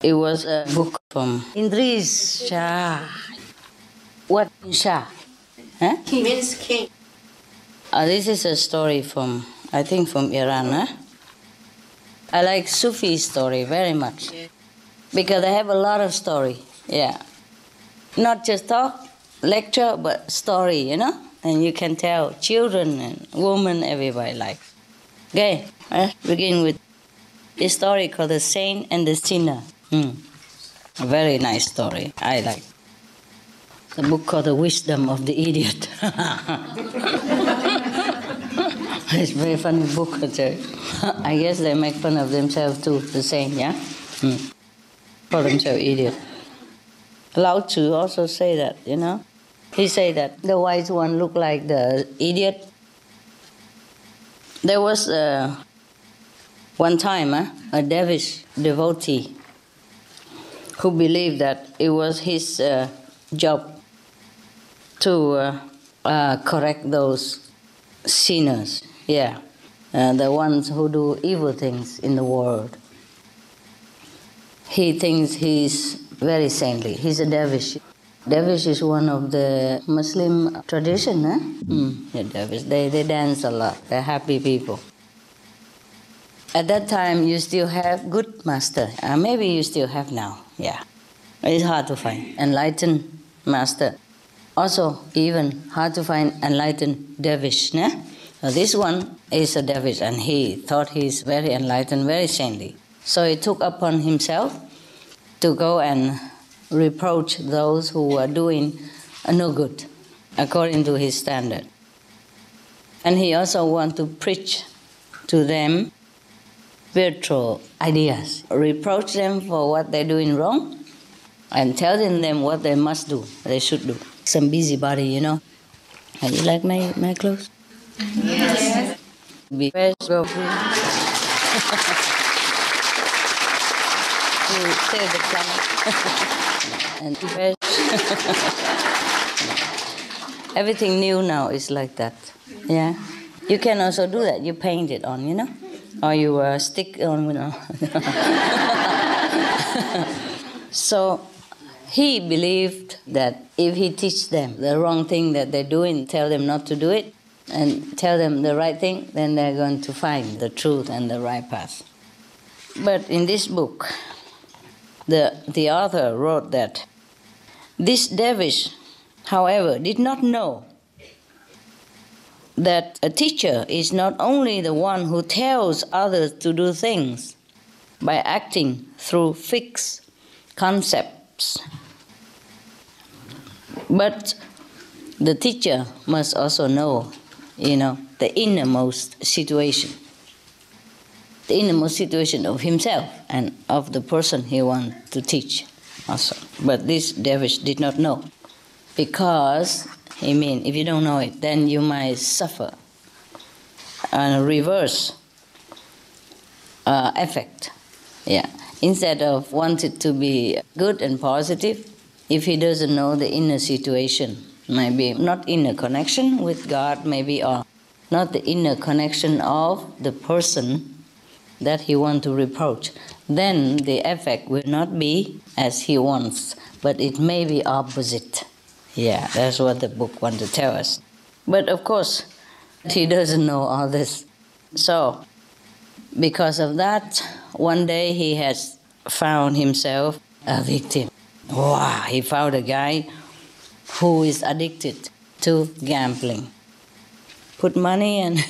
It was a book from Idris Shah. What Shah? Huh? He means king. This is a story from, I think, from Iran. Huh? I like Sufi story very much because they have a lot of story. Yeah, not just talk, lecture, but story. And you can tell children and women, everybody likes. Okay, begin with a story called The Saint and the Sinner. A very nice story. I like. The book called The Wisdom of the Idiot. It's a very funny book. I guess they make fun of themselves too, the same, yeah? Call themselves idiot. Lao Tzu also say that, He say that the wise one look like the idiot. There was one time a Davish devotee who believed that it was his job to correct those sinners, the ones who do evil things in the world. He thinks he's very saintly. He's a Dervish. Dervish is one of the Muslim tradition, Dervish. They dance a lot. They're happy people. At that time, you still have good master. Maybe you still have now. Yeah, it's hard to find enlightened master. Also, even hard to find enlightened dervish. So this one is a dervish, and he thought he's very enlightened, very saintly. So he took upon himself to go and reproach those who were doing no good, according to his standard. And he also wanted to preach to them spiritual ideas, reproach them for what they're doing wrong, and telling them what they must do, they should do. Some busybody, You like my clothes? Yes. Be fresh, go free. To save the planet. And be fresh. Everything new now is like that. Yeah. You can also do that. You paint it on, Or you stick on, So he believed that if he teach them the wrong thing that they're doing, tell them not to do it, and tell them the right thing, then they're going to find the truth and the right path. But in this book, the author wrote that this dervish, however, did not know that a teacher is not only the one who tells others to do things by acting through fixed concepts, but the teacher must also know, the innermost situation. The innermost situation of himself and of the person he wants to teach also. But this dervish did not know, because he means. If you don't know it, then you might suffer a reverse effect. Yeah. Instead of wanting to be good and positive, if he doesn't know the inner situation, maybe not inner connection with God, maybe, or not the inner connection of the person that he wants to reproach, then the effect will not be as he wants, but it may be opposite. Yeah, that's what the book wants to tell us. But of course, he doesn't know all this. So, because of that, one day he has found himself a victim. Wow, he found a guy who is addicted to gambling. Put money and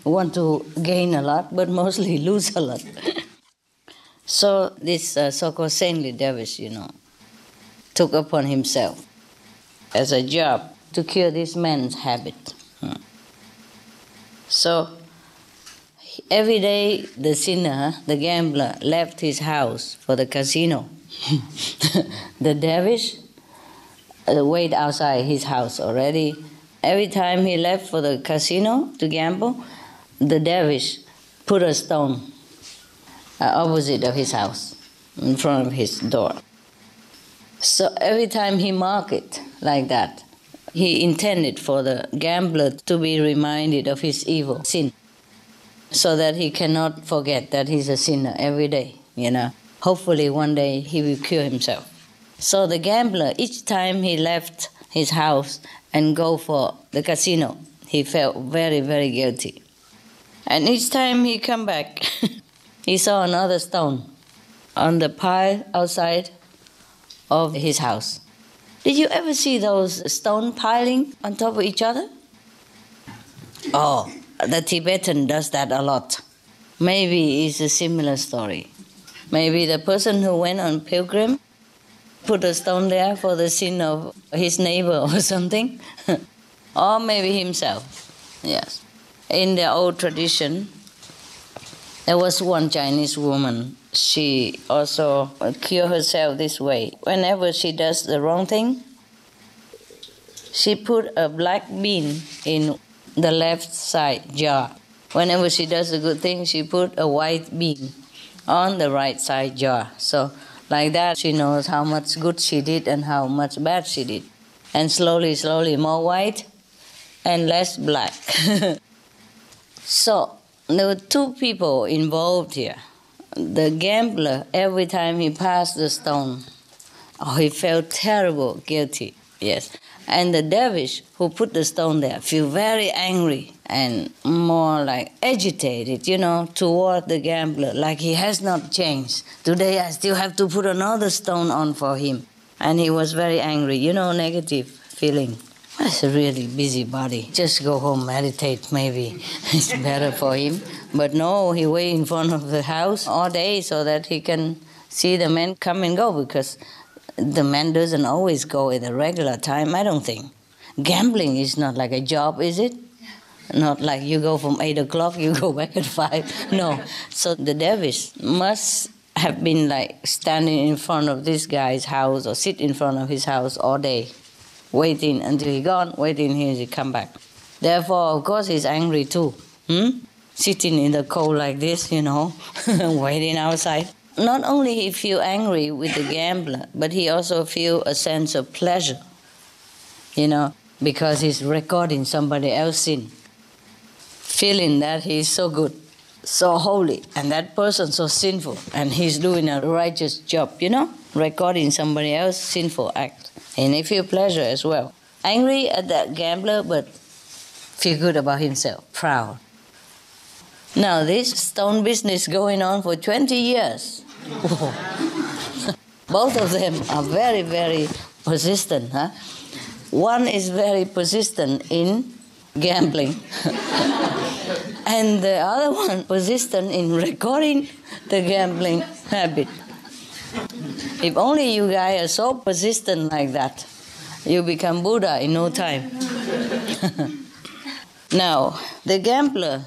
want to gain a lot, but mostly lose a lot. So this so-called saintly dervish, took upon himself as a job to cure this man's habit. So every day the sinner, the gambler, left his house for the casino. The dervish wait outside his house already. Every time he left for the casino to gamble, the dervish put a stone opposite of his house, in front of his door. So every time he marked it like that, he intended for the gambler to be reminded of his evil sin, so that he cannot forget that he's a sinner every day, Hopefully one day he will cure himself. So the gambler, each time he left his house and go for the casino, he felt very, very guilty. And each time he come back, he saw another stone on the pile outside of his house. Did you ever see those stone piling on top of each other? Oh, the Tibetan does that a lot. Maybe it's a similar story. Maybe the person who went on pilgrim put a stone there for the sin of his neighbor or something. Or maybe himself. Yes. In the old tradition, there was one Chinese woman. She also cured herself this way. Whenever she does the wrong thing, she put a black bean in the left side jar. Whenever she does a good thing, she put a white bean on the right side jar. So like that, she knows how much good she did and how much bad she did. And slowly, slowly, more white and less black. So there were two people involved here. The gambler, every time he passed the stone, he felt terrible, guilty, yes. And the dervish who put the stone there feel very angry and more like agitated, toward the gambler, like he has not changed. Today I still have to put another stone on for him. And he was very angry, negative feeling. That's a really busybody. Just go home, meditate, maybe. It's better for him. But no, he wait in front of the house all day so that he can see the man come and go, because the man doesn't always go at a regular time, I don't think. Gambling is not like a job, is it? Not like you go from 8 o'clock, you go back at 5. No. So the dervish must have been like standing in front of this guy's house or sit in front of his house all day, waiting until he gone, waiting until he come back. Therefore, of course, he's angry too. Sitting in the cold like this, waiting outside. Not only he feel angry with the gambler, but he also feel a sense of pleasure, because he's recording somebody else's sin, feeling that he's so good, so holy, and that person so sinful, and he's doing a righteous job, recording somebody else's sinful act. And he feel pleasure as well. Angry at that gambler, but feel good about himself, proud. Now this stone business going on for 20 years. Both of them are very, very persistent. One is very persistent in gambling. And the other one persistent in recording the gambling habit. If only you guys are so persistent like that, you become Buddha in no time. Now, the gambler,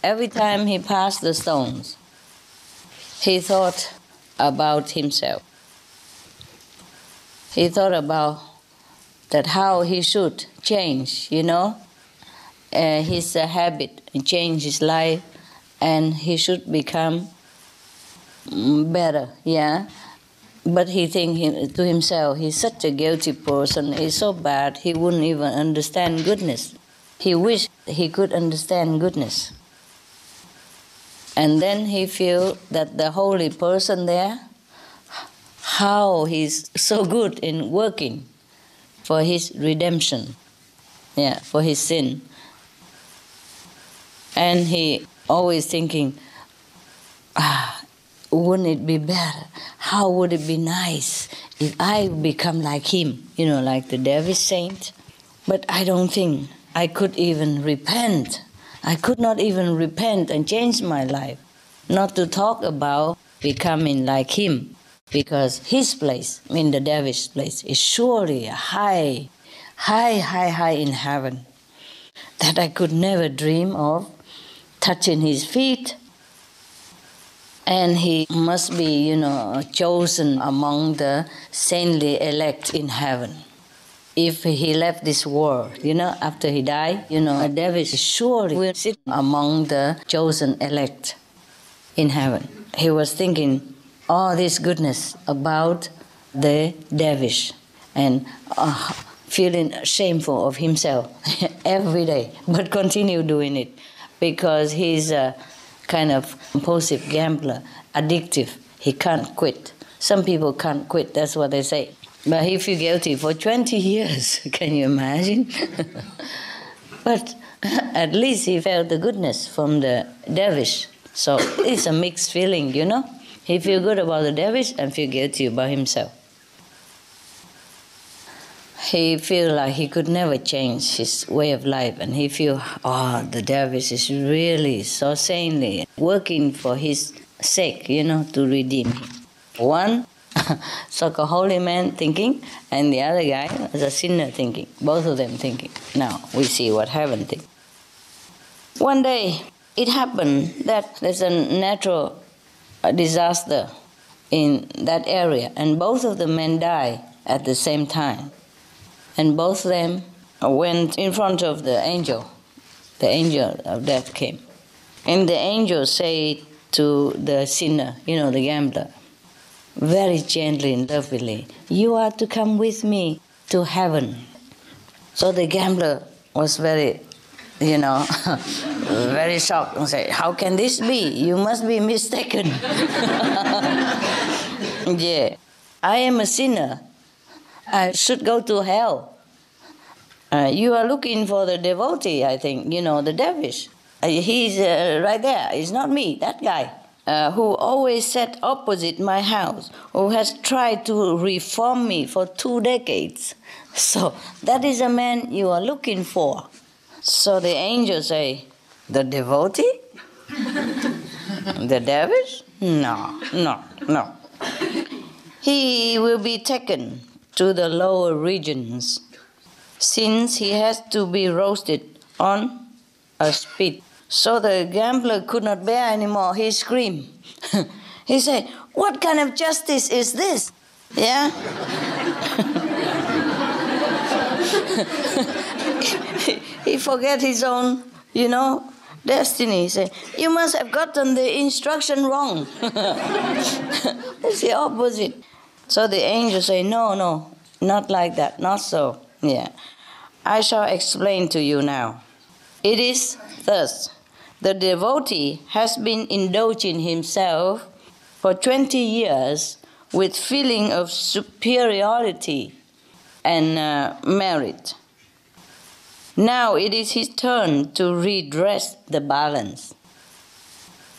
every time he passed the stones, he thought about himself. He thought about that how he should change, his habit, and change his life, and he should become better, yeah. But he thinks to himself, he's such a guilty person, he's so bad, he wouldn't even understand goodness. He wished he could understand goodness. And then he feels that the holy person there, how he's so good in working for his redemption, yeah, for his sin. And he always thinking, wouldn't it be better? How would it be nice if I become like him, like the Dervish saint? But I don't think I could even repent. I could not even repent and change my life, not to talk about becoming like him, because his place, the Dervish place, is surely high in heaven, that I could never dream of touching his feet. And he must be, chosen among the saintly elect in heaven. If he left this world, after he died, a dervish surely will sit among the chosen elect in heaven. He was thinking all this goodness about the dervish and feeling shameful of himself every day, but continue doing it because he's a kind of compulsive gambler, addictive. He can't quit. Some people can't quit, that's what they say. But he feels guilty for 20 years, can you imagine? But at least he felt the goodness from the dervish. So it's a mixed feeling, He feels good about the dervish and feels guilty about himself. He feels like he could never change his way of life, and he feels, the dervish is really so saintly, working for his sake, to redeem him. One, like a holy man thinking, and the other guy is a sinner thinking, both of them thinking. Now we see what heaven thinks. One day it happened that there's a natural disaster in that area, and both of the men died at the same time. And both of them went in front of the angel. The angel of death came. And the angel said to the sinner, the gambler, very gently and lovingly, you are to come with me to heaven. So the gambler was very, very shocked and said, how can this be? You must be mistaken. Yeah, I am a sinner. I should go to hell. You are looking for the devotee, I think, the dervish. He's right there. It's not me, that guy, who always sat opposite my house, who has tried to reform me for 2 decades. So that is a man you are looking for. So the angel say, the devotee? The dervish? No. He will be taken to the lower regions, since he has to be roasted on a spit. So the gambler could not bear anymore. He screamed. He said, what kind of justice is this? Yeah? He forget his own, destiny. He said, you must have gotten the instruction wrong. It's the opposite. So the angel say, no, not like that, not so. Yeah, I shall explain to you now. It is thus. The devotee has been indulging himself for 20 years with feeling of superiority and merit. Now it is his turn to redress the balance.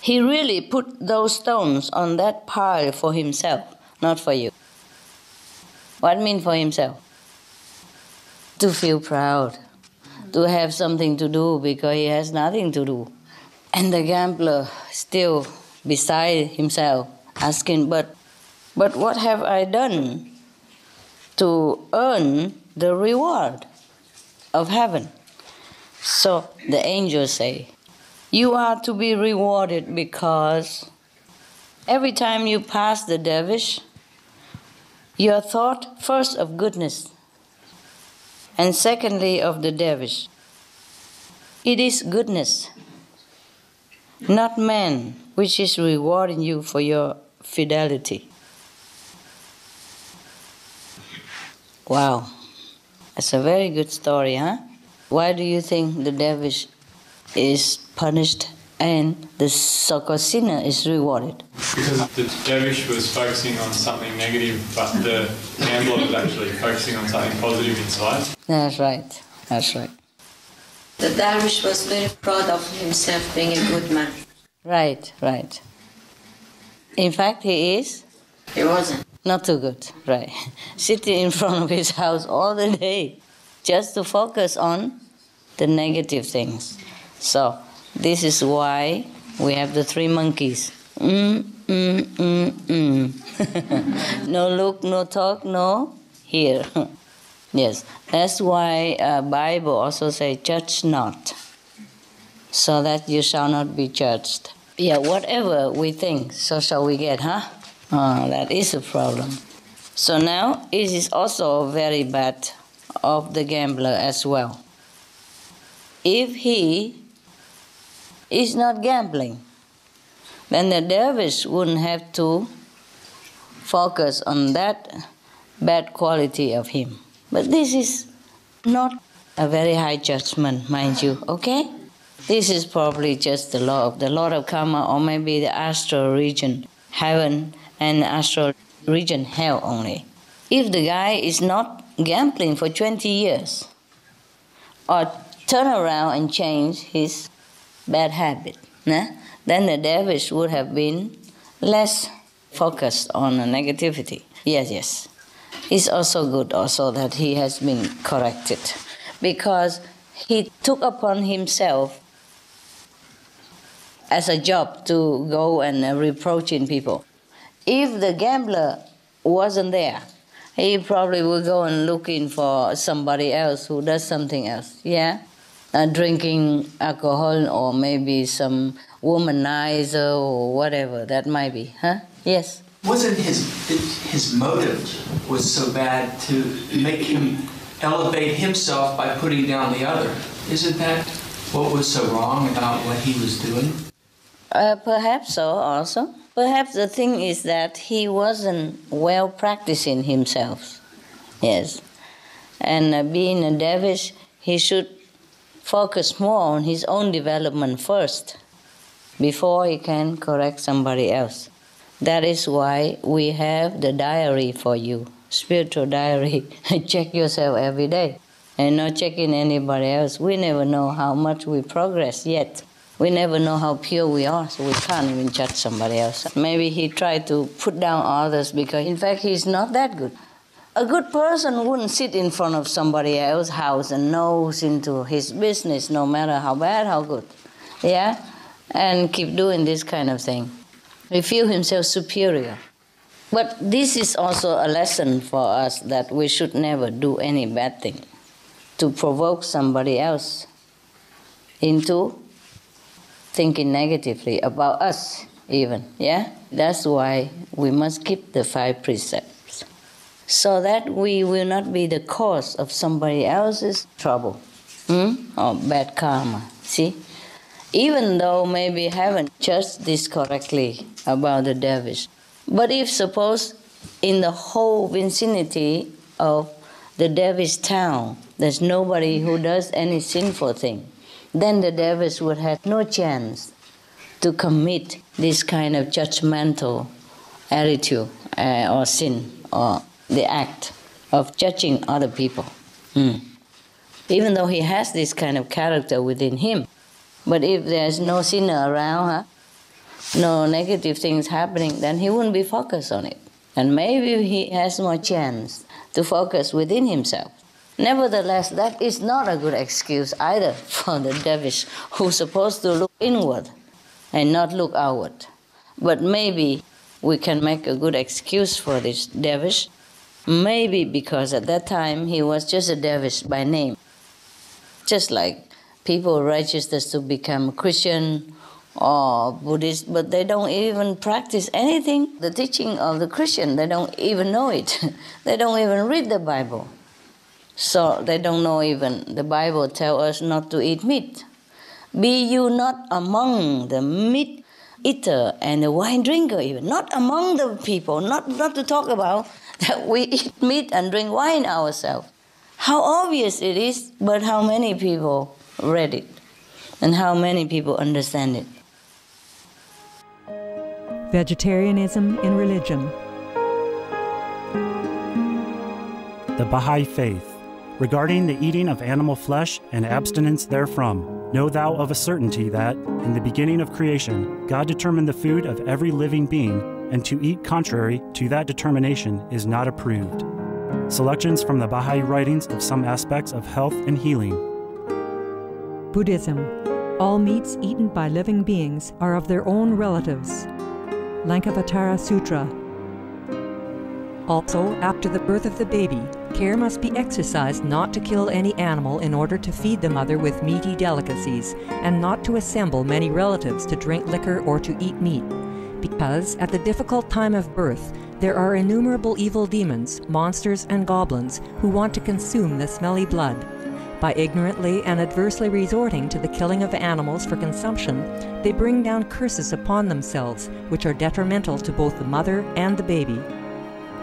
He really put those stones on that pile for himself, not for you. What mean for himself? To feel proud, to have something to do because he has nothing to do. And the gambler still beside himself asking, but what have I done to earn the reward of heaven? So the angels say, you are to be rewarded because every time you pass the dervish, your thought first of goodness, And secondly, of the dervish, it is goodness, not man, which is rewarding you for your fidelity. Wow, that's a very good story, huh? Why do you think the dervish is punished and the so-called sinner is rewarded? Because the dervish was focusing on something negative, but the gambler was actually focusing on something positive inside. That's right, that's right. The dervish was very proud of himself being a good man. Right, right. In fact, he is He wasn't. not too good, right. Sitting in front of his house all the day just to focus on the negative things. So, this is why we have the three monkeys. No look, no talk, no hear. Yes, that's why Bible also says, judge not, so that you shall not be judged. Yeah, whatever we think, so shall we get, huh? That is a problem. So now, it is also very bad of the gambler as well. If he is not gambling, then the dervish wouldn't have to focus on that bad quality of him. But this is not a very high judgment, mind you, okay? This is probably just the law of karma, or maybe the astral region, heaven, and astral region, hell only. If the guy is not gambling for 20 years, or turn around and change his bad habit, then the dervish would have been less focused on negativity. Yes. It's also good also that he has been corrected, because he took upon himself as a job to go and reproaching people. If the gambler wasn't there, he probably would go and looking for somebody else who does something else, drinking alcohol, or maybe some womanizer or whatever that might be, huh? Yes? Wasn't his motive was so bad to make him elevate himself by putting down the other? Isn't that what was so wrong about what he was doing? Perhaps so also. Perhaps the thing is that he wasn't well practicing himself. Yes. And being a dervish, he should focus more on his own development first before he can correct somebody else. That is why we have the diary for you, spiritual diary. Check yourself every day and not checking anybody else. We never know how much we progress yet. We never know how pure we are, so we can't even judge somebody else. Maybe he tried to put down others because, in fact, he's not that good. A good person wouldn't sit in front of somebody else's house and nose into his business, no matter how bad, how good, and keep doing this kind of thing. He feels himself superior. But this is also a lesson for us that we should never do any bad thing to provoke somebody else into thinking negatively about us even, That's why we must keep the 5 precepts, so that we will not be the cause of somebody else's trouble or bad karma, see? Even though maybe haven't judged this correctly about the dervish. But if suppose in the whole vicinity of the dervish town, there's nobody who does any sinful thing, then the dervish would have no chance to commit this kind of judgmental attitude or sin, or the act of judging other people. Even though he has this kind of character within him. But if there's no sinner around, no negative things happening, then he wouldn't be focused on it. And maybe he has more chance to focus within himself. Nevertheless, that is not a good excuse either for the dervish who's supposed to look inward and not look outward. But maybe we can make a good excuse for this dervish, maybe because at that time he was just a dervish by name. Just like people register to become Christian or Buddhist, but they don't even practice anything. The teaching of the Christian, they don't even know it. They don't even read the Bible. So they don't know even. The Bible tells us not to eat meat. Be you not among the meat eater and the wine drinker even. Not among the people, not to talk about that we eat meat and drink wine ourselves. How obvious it is, but how many people read it and how many people understand it. Vegetarianism in religion. The Baha'i Faith. Regarding the eating of animal flesh and abstinence therefrom, know thou of a certainty that, in the beginning of creation, God determined the food of every living being, and to eat contrary to that determination is not approved. Selections from the Baha'i writings of some aspects of health and healing. Buddhism. All meats eaten by living beings are of their own relatives. Lankavatara Sutra. Also, after the birth of the baby, care must be exercised not to kill any animal in order to feed the mother with meaty delicacies, and not to assemble many relatives to drink liquor or to eat meat, because at the difficult time of birth, there are innumerable evil demons, monsters, and goblins who want to consume the smelly blood. By ignorantly and adversely resorting to the killing of animals for consumption, they bring down curses upon themselves, which are detrimental to both the mother and the baby.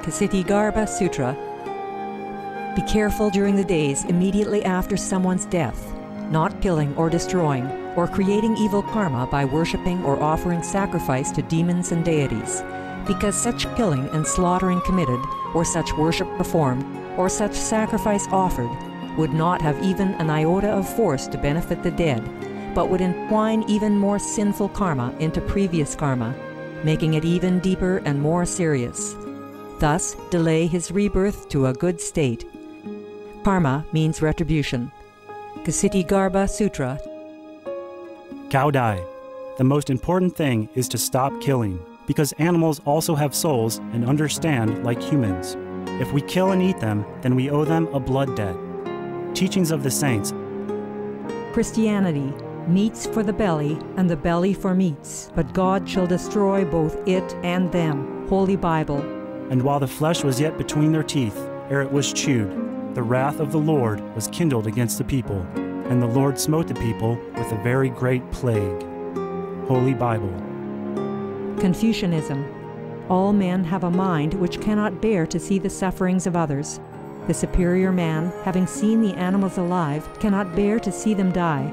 Ksitigarbha Sutra. Be careful during the days immediately after someone's death, not killing or destroying, or creating evil karma by worshipping or offering sacrifice to demons and deities, because such killing and slaughtering committed, or such worship performed, or such sacrifice offered, would not have even an iota of force to benefit the dead, but would entwine even more sinful karma into previous karma, making it even deeper and more serious. Thus, delay his rebirth to a good state. Karma means retribution. Ksitigarbha Sutra. Cao Dai. The most important thing is to stop killing, because animals also have souls and understand like humans. If we kill and eat them, then we owe them a blood debt. Teachings of the Saints. Christianity. Meats for the belly, and the belly for meats, but God shall destroy both it and them. Holy Bible. And while the flesh was yet between their teeth, ere it was chewed, the wrath of the Lord was kindled against the people, and the Lord smote the people with a very great plague. Holy Bible. Confucianism. All men have a mind which cannot bear to see the sufferings of others. The superior man, having seen the animals alive, cannot bear to see them die.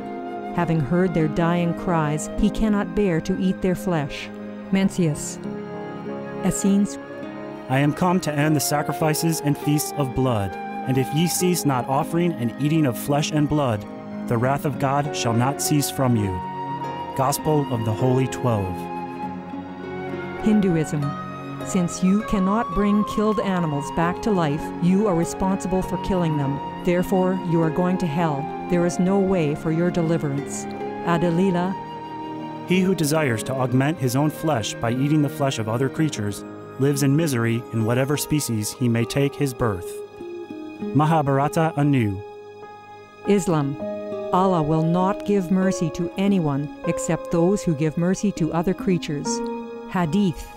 Having heard their dying cries, he cannot bear to eat their flesh. Mencius. Essenes. I am come to end the sacrifices and feasts of blood, and if ye cease not offering and eating of flesh and blood, the wrath of God shall not cease from you. Gospel of the Holy 12. Hinduism. Since you cannot bring killed animals back to life, you are responsible for killing them. Therefore, you are going to hell. There is no way for your deliverance. Adalila. He who desires to augment his own flesh by eating the flesh of other creatures lives in misery in whatever species he may take his birth. Mahabharata anew. Islam. Allah will not give mercy to anyone except those who give mercy to other creatures. Hadith.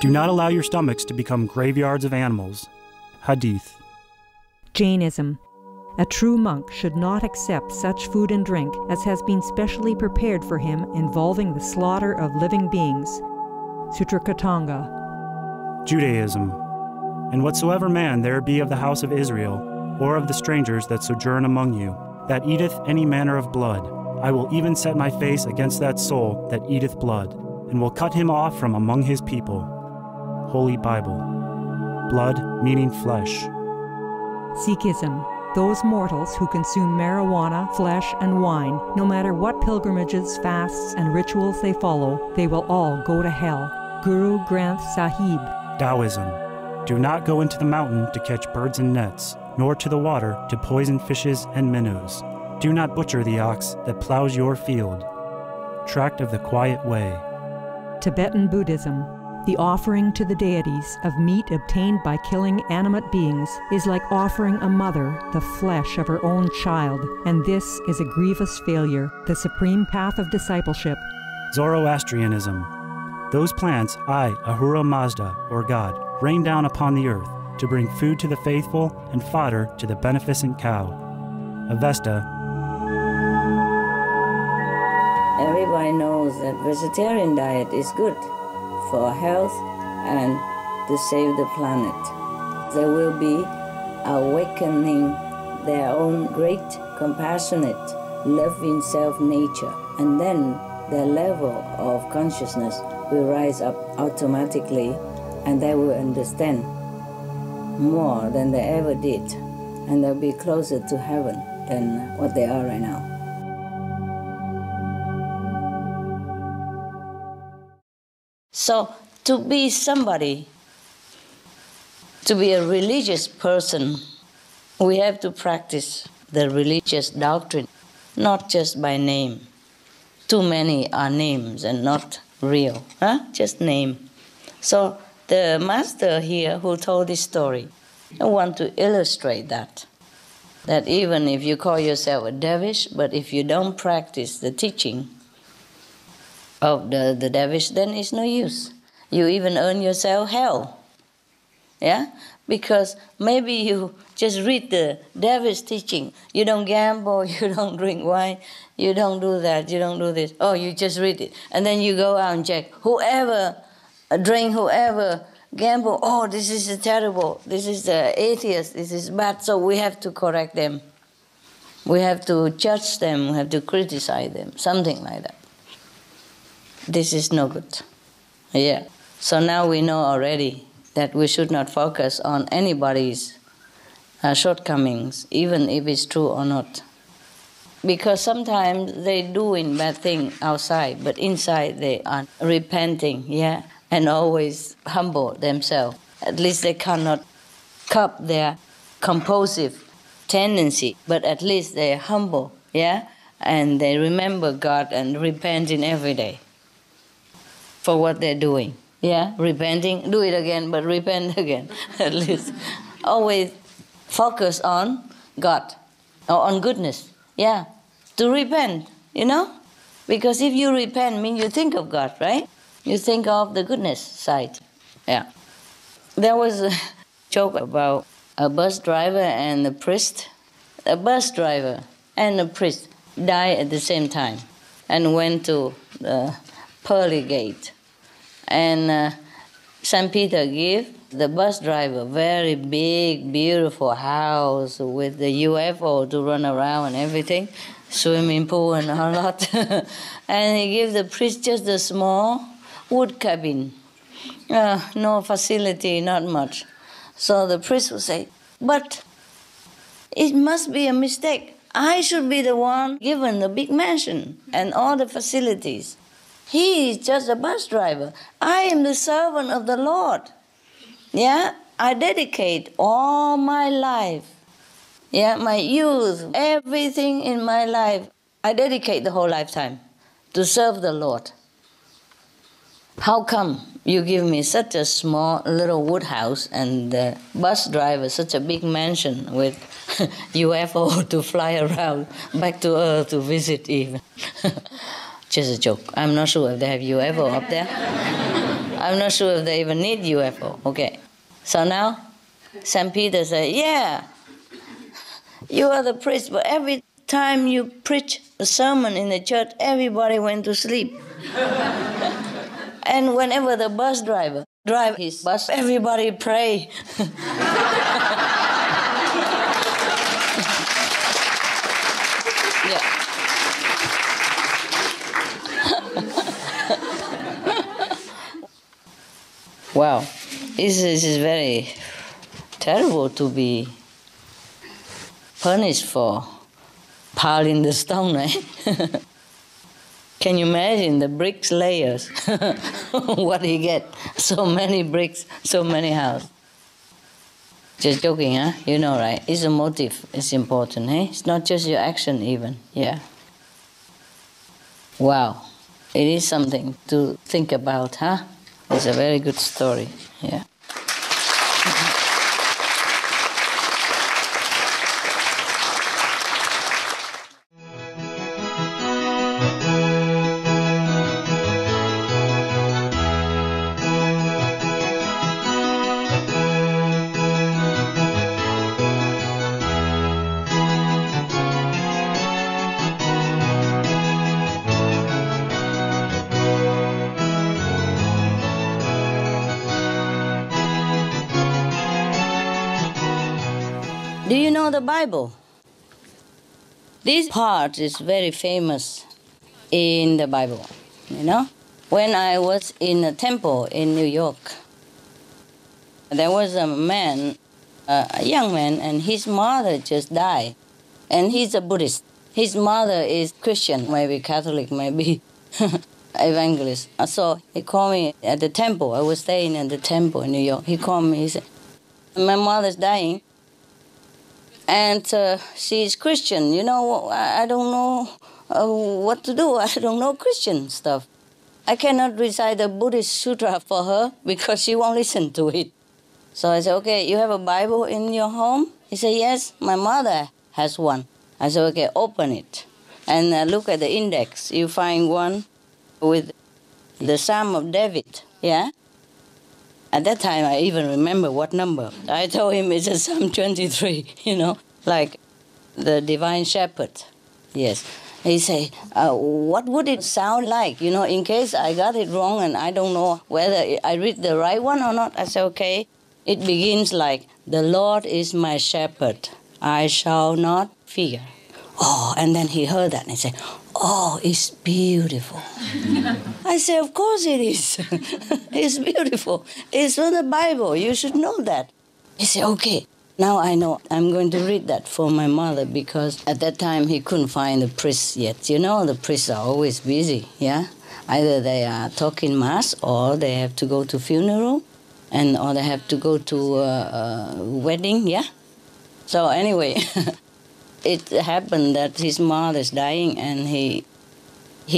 Do not allow your stomachs to become graveyards of animals. Hadith. Jainism. A true monk should not accept such food and drink as has been specially prepared for him involving the slaughter of living beings. Sutrakritanga. Judaism. And whatsoever man there be of the house of Israel, or of the strangers that sojourn among you, that eateth any manner of blood, I will even set my face against that soul that eateth blood, and will cut him off from among his people. Holy Bible. Blood meaning flesh. Sikhism. Those mortals who consume marijuana, flesh, and wine, no matter what pilgrimages, fasts, and rituals they follow, they will all go to hell. Guru Granth Sahib. Taoism. Do not go into the mountain to catch birds and nets, nor to the water to poison fishes and minnows. Do not butcher the ox that plows your field. Tract of the Quiet Way. Tibetan Buddhism. The offering to the deities of meat obtained by killing animate beings is like offering a mother the flesh of her own child, and this is a grievous failure, the supreme path of discipleship. Zoroastrianism. Those plants I, Ahura Mazda, or God, rain down upon the earth, to bring food to the faithful and fodder to the beneficent cow. Avesta. Everybody knows that vegetarian diet is good for health and to save the planet. There will be awakening their own great, compassionate, loving self-nature, and then their level of consciousness will rise up automatically, and they will understand more than they ever did, and they'll be closer to heaven than what they are right now. So, to be somebody, to be a religious person, we have to practice the religious doctrine, not just by name. Too many are names and not real, just name. So the master here who told this story, I want to illustrate that even if you call yourself a dervish, but if you don't practice the teaching of the dervish, then it's no use. You even earn yourself hell. Yeah? Because maybe you just read the dervish teaching. You don't gamble, you don't drink wine, you don't do that, you don't do this. Oh, you just read it. And then you go out and check. Whoever drink, whoever gamble, oh, this is terrible. This is atheist, this is bad. So we have to correct them. We have to judge them, we have to criticize them, something like that. This is no good. Yeah. So now we know already that we should not focus on anybody's shortcomings, even if it's true or not. Because sometimes they doing bad thing outside, but inside they are repenting, yeah, and always humble themselves. At least they cannot curb their compulsive tendency, but at least they're humble, yeah, and they remember God and repenting every day for what they're doing. Yeah, repenting, do it again, but repent again. At least always focus on God or on goodness. Yeah, to repent, because if you repent, means you think of God, right? You think of the goodness side. Yeah. There was a joke about a bus driver and a priest. A bus driver and a priest died at the same time and went to the pearly gate. And St. Peter gave the bus driver very big, beautiful house with the UFO to run around and everything, swimming pool and a lot. And he gave the priest just a small wood cabin. No facility, not much. So the priest would say, but it must be a mistake. I should be the one given the big mansion and all the facilities. He is just a bus driver. I am the servant of the Lord. Yeah, I dedicate all my life, my youth, everything in my life. I dedicate the whole lifetime to serve the Lord. How come you give me such a small little wood house and the bus driver such a big mansion with UFO to fly around back to Earth to visit even? Just a joke. I'm not sure if they have UFO up there. I'm not sure if they even need UFO. Okay. So now, St. Peter said, yeah, you are the priest, but every time you preach a sermon in the church, everybody went to sleep. And whenever the bus driver drive his bus, everybody pray. Yeah. Wow, this is very terrible to be punished for piling the stone, right? Can you imagine the bricks layers? What he get? So many bricks, so many houses. Just joking, huh? You know, right? It's a motive. It's important, eh? It's not just your action even, yeah. Wow, it is something to think about, huh? It's a very good story, yeah. Do you know the Bible? This part is very famous in the Bible, you know. When I was in a temple in New York, there was a man, a young man, and his mother just died. And he's a Buddhist. His mother is Christian, maybe Catholic, maybe evangelist. So he called me at the temple. I was staying at the temple in New York. He called me, he said, my mother's dying, and she's Christian. You know, I don't know what to do. I don't know Christian stuff. I cannot recite the Buddhist sutra for her because she won't listen to it. So I said, okay, you have a Bible in your home? He said, yes, my mother has one. I said, okay, open it and look at the index. You find one with the Psalm of David, yeah? At that time, I even remember what number. I told him it's a Psalm 23, you know, like the Divine Shepherd, yes. He said, what would it sound like, you know, in case I got it wrong and I don't know whether I read the right one or not. I said, okay. It begins like, the Lord is my shepherd, I shall not fear. Oh, and then he heard that and he said, oh, it's beautiful. I said, of course it is. It's beautiful. It's from the Bible. You should know that. He said, okay, now I know. I'm going to read that for my mother because at that time he couldn't find the priest yet. You know, the priests are always busy, yeah? Either they are talking mass or they have to go to funeral. Or they have to go to a wedding, yeah? So anyway, it happened that his mother's dying and he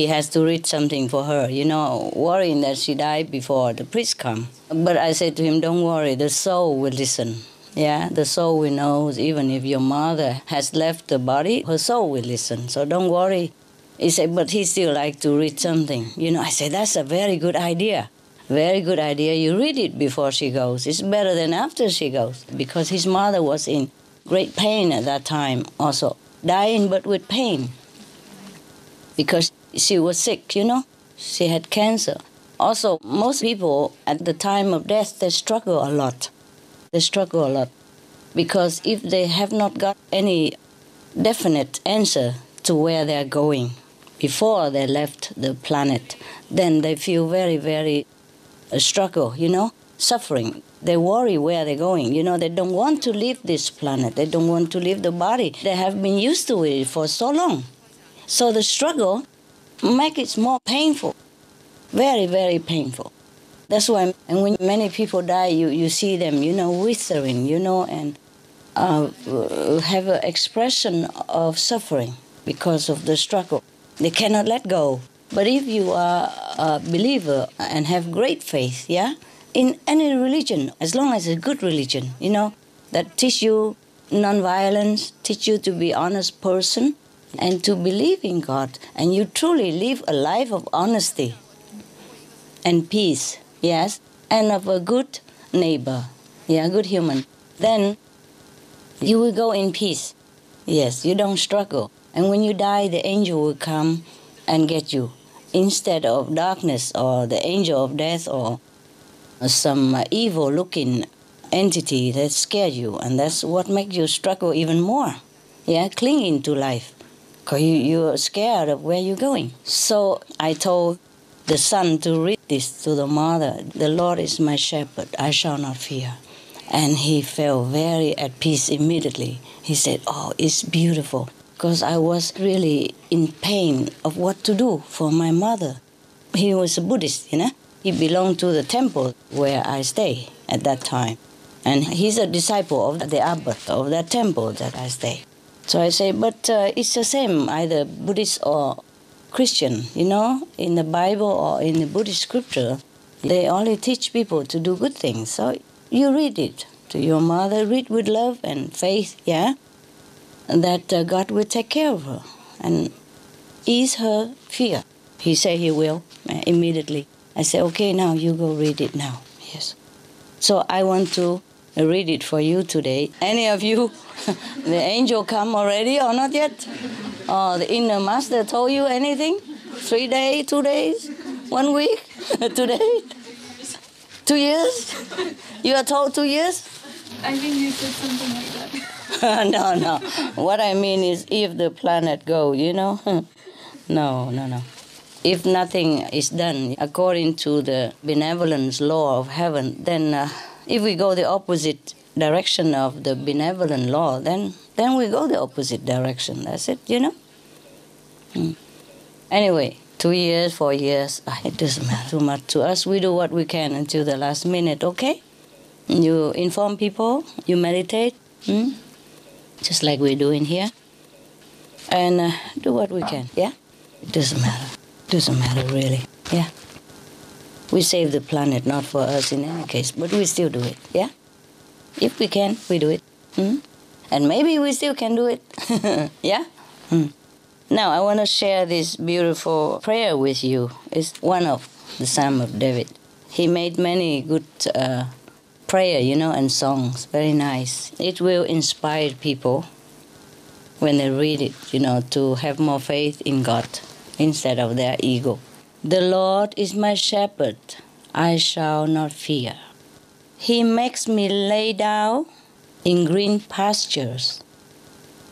has to read something for her, you know, worrying that she died before the priest come. But I said to him, don't worry, the soul will listen, yeah? The soul will know, even if your mother has left the body, her soul will listen, so don't worry. He said, but he still like to read something. You know, I said, that's a very good idea. Very good idea. You read it before she goes. It's better than after she goes because his mother was in great pain at that time also. Dying but with pain because she was sick, you know. She had cancer. Also, most people at the time of death, they struggle a lot. They struggle a lot because if they have not got any definite answer to where they're going before they left the planet, then they feel very, very struggle, you know, suffering. They worry where they're going. You know, they don't want to leave this planet. They don't want to leave the body. They have been used to it for so long. So the struggle makes it more painful, very, very painful. That's why, and when many people die, you see them, you know, withering, you know, and have an expression of suffering because of the struggle. They cannot let go. But if you are a believer and have great faith, yeah, in any religion, as long as it's a good religion, you know, that teach you non-violence, teach you to be an honest person and to believe in God, and you truly live a life of honesty and peace, yes, and of a good neighbor, yeah, good human, then you will go in peace. Yes, you don't struggle. And when you die, the angel will come and get you, instead of darkness or the angel of death or some evil-looking entity that scares you, and that's what makes you struggle even more, yeah, clinging to life, because you're scared of where you're going. So I told the son to read this to the mother, the Lord is my shepherd, I shall not fear. And he felt very at peace immediately. He said, oh, it's beautiful. Because I was really in pain of what to do for my mother. He was a Buddhist, you know. He belonged to the temple where I stay at that time. And he's a disciple of the abbot of that temple that I stay. So I say, but it's the same, either Buddhist or Christian, you know. In the Bible or in the Buddhist scripture, they only teach people to do good things. So you read it to your mother, read with love and faith, yeah, that God will take care of her and ease her fear. He said he will immediately. I said, okay, now you go read it now. Yes. So I want to read it for you today. Any of you, the angel come already or not yet? The inner master told you anything? 3 days, 2 days, 1 week, 2 days, 2 years? You are told 2 years? I think you said something like that. No. What I mean is if the planet go, No. If nothing is done according to the benevolence law of heaven, then if we go the opposite direction of the benevolent law, then we go the opposite direction. That's it, Anyway, 2 years, 4 years, it doesn't matter too much to us. We do what we can until the last minute, okay? You inform people, you meditate, just like we're doing here, and do what we can, yeah? It doesn't matter. It doesn't matter, really, yeah? We save the planet, not for us in any case, but we still do it, yeah? If we can, we do it. And maybe we still can do it, yeah? Now, I want to share this beautiful prayer with you. It's one of the Psalm of David. He made many good prayer, and songs. Very nice. It will inspire people when they read it, to have more faith in God instead of their ego. The Lord is my shepherd, I shall not fear. He makes me lay down in green pastures.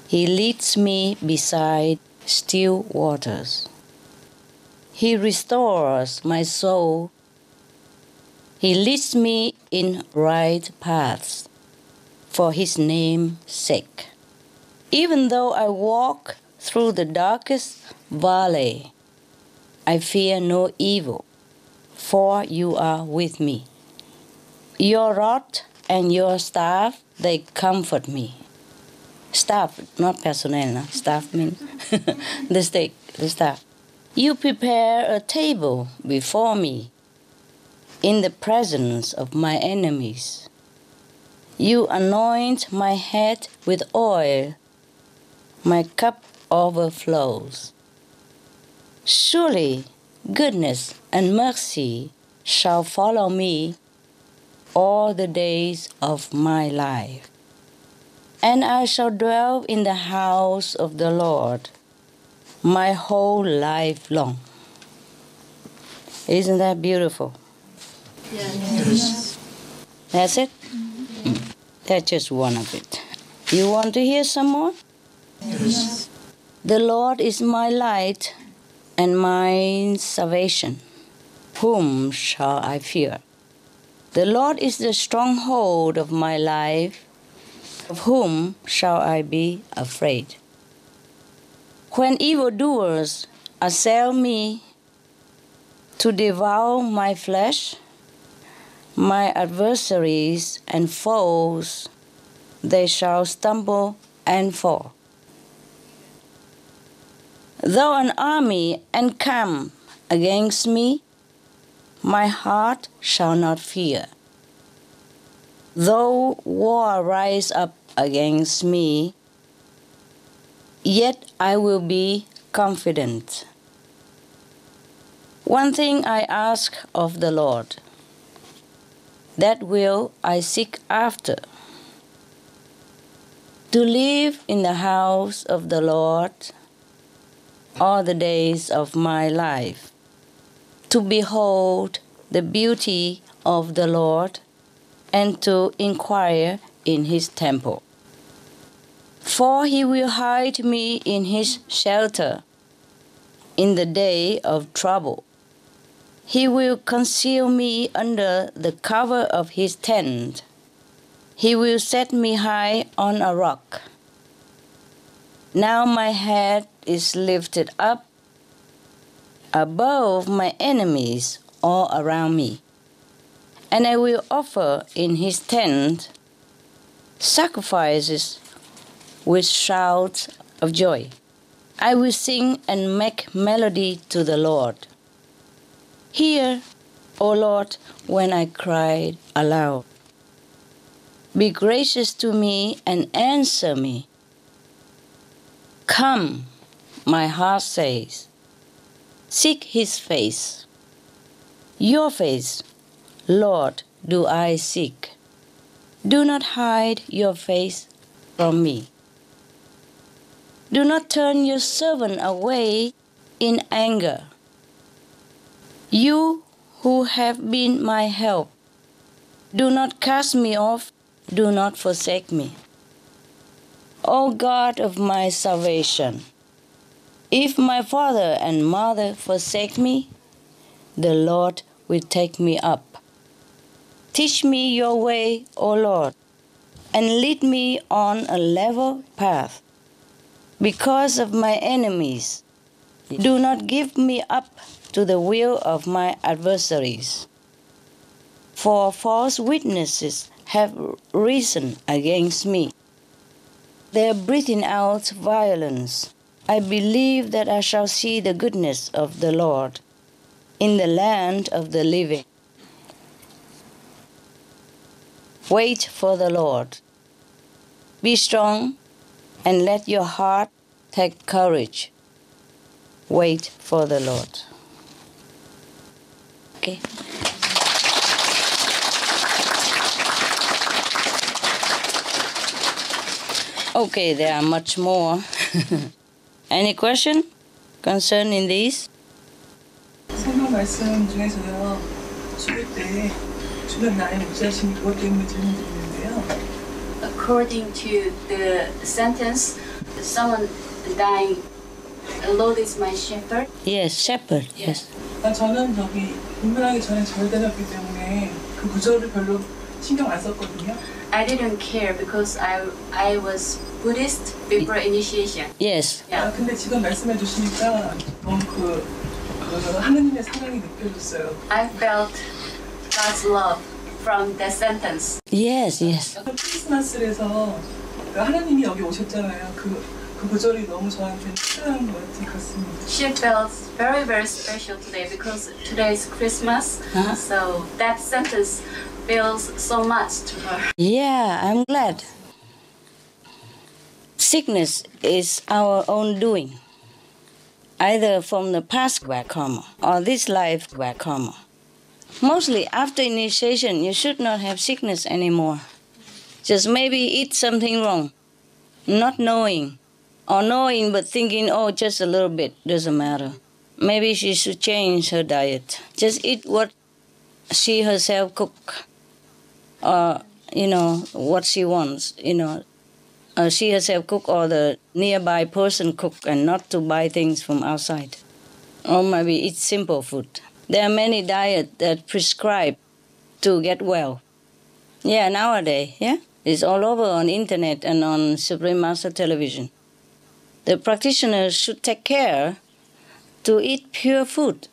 He leads me beside still waters. He restores my soul. He leads me in right paths for his name's sake. Even though I walk through the darkest valley, I fear no evil, for you are with me. Your rod and your staff, they comfort me. Staff, not personnel, no? Staff means the stick, the staff. You prepare a table before me in the presence of my enemies. You anoint my head with oil. My cup overflows. Surely goodness and mercy shall follow me all the days of my life, and I shall dwell in the house of the Lord my whole life long. Isn't that beautiful? Yes. That's it? That's just one of it. You want to hear some more? Yes. The Lord is my light and my salvation. Whom shall I fear? The Lord is the stronghold of my life. Of whom shall I be afraid? When evildoers assail me to devour my flesh, my adversaries and foes, they shall stumble and fall. Though an army encamp against me, my heart shall not fear. Though war rise up against me, yet I will be confident. One thing I ask of the Lord, that will I seek after, to live in the house of the Lord all the days of my life, to behold the beauty of the Lord and to inquire in his temple. For he will hide me in his shelter in the day of trouble. He will conceal me under the cover of his tent. He will set me high on a rock. Now my head is lifted up above my enemies all around me, and I will offer in his tent sacrifices with shouts of joy. I will sing and make melody to the Lord. Hear, O Lord, when I cry aloud. Be gracious to me and answer me. Come, my heart says, seek his face. Your face, Lord, do I seek. Do not hide your face from me. Do not turn your servant away in anger. You who have been my help, do not cast me off do not forsake me. O God of my salvation, if my father and mother forsake me, the Lord will take me up. Teach me your way, O Lord, and lead me on a level path. Because of my enemies, do not give me up to the will of my adversaries. For false witnesses have risen against me. They are breathing out violence. I believe that I shall see the goodness of the Lord in the land of the living. Wait for the Lord. Be strong and let your heart take courage. Wait for the Lord. Okay. Okay, there are much more. Any question concerning these? 설명 말씀 중에서요, 죽을 때 주변 나의 목자심이 그것 때문에 질문드리는데요. According to the sentence, someone dying, Lord is my shepherd. Yes, shepherd, yes. 저는 분명하기 전에 절대였기 때문에 그 구절을 별로 신경 안 썼거든요. I didn't care because I was Buddhist before initiation. Yes. Yeah. 근데 지금 말씀해 주시니까 너무 하느님의 사랑이 느껴졌어요. I felt God's love from the sentence. Yes, yes. 크리스마스에서 하느님이 여기 오셨잖아요. 그 구절이 너무 저한테 특별한 것 같습니다. She felt very, very special today because today is Christmas. So that sentence feels so much to her. Yeah, I'm glad. Sickness is our own doing, either from the past bad karma or this life bad karma. Mostly after initiation, you should not have sickness anymore. Just maybe eat something wrong, not knowing, or knowing but thinking, oh, just a little bit, doesn't matter. Maybe she should change her diet. Just eat what she herself cook, or, what she wants, she herself cook or the nearby person cook, and not to buy things from outside. Or maybe eat simple food. There are many diets that prescribe to get well. Yeah, nowadays, yeah? It's all over on internet and on Supreme Master Television. The practitioners should take care to eat pure food.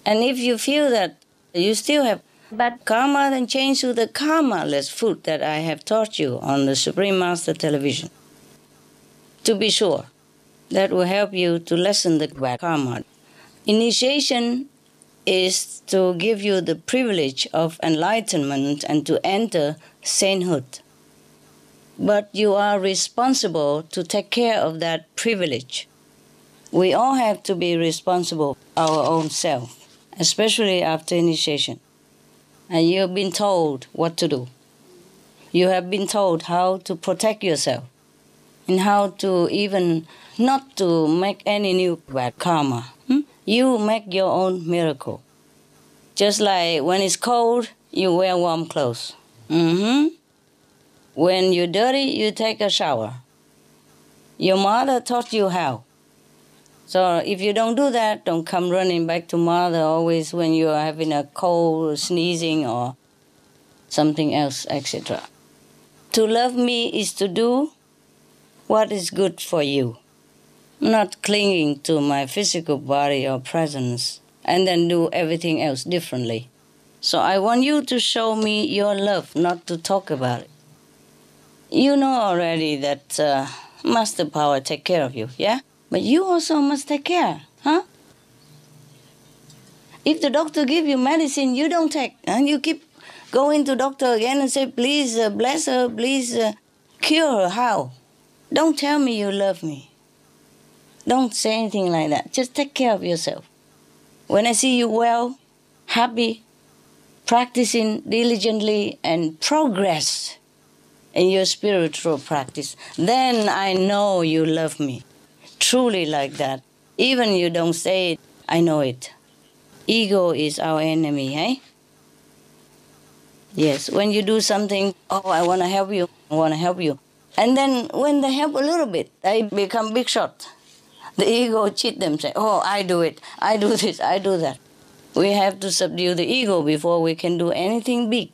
And if you feel that you still have bad karma, then change to the karma-less food that I have taught you on the Supreme Master Television. To be sure, that will help you to lessen the bad karma. Initiation is to give you the privilege of enlightenment and to enter sainthood. But you are responsible to take care of that privilege. We all have to be responsible for our own self, especially after initiation. And you have been told what to do. You have been told how to protect yourself and how to even not to make any new bad karma. You make your own miracle. Just like when it's cold, you wear warm clothes. When you're dirty, you take a shower. Your mother taught you how. So if you don't do that, don't come running back to mother always when you are having a cold, or sneezing, or something else, etc. To love me is to do what is good for you, not clinging to my physical body or presence, and then do everything else differently. So I want you to show me your love, not to talk about it. You know already that Master Power take care of you, yeah? But you also must take care, huh? If the doctor give you medicine, you don't take, and you keep going to doctor again and say, please bless her, please cure her. How? Don't tell me you love me. Don't say anything like that. Just take care of yourself. When I see you well, happy, practicing diligently, and progress in your spiritual practice, then I know you love me. Truly like that. Even you don't say it, I know it. Ego is our enemy, eh? Yes, when you do something, oh, I want to help you, I want to help you. And then when they help a little bit, they become big shot. The ego cheat them, say, oh, I do it, I do this, I do that. We have to subdue the ego before we can do anything big.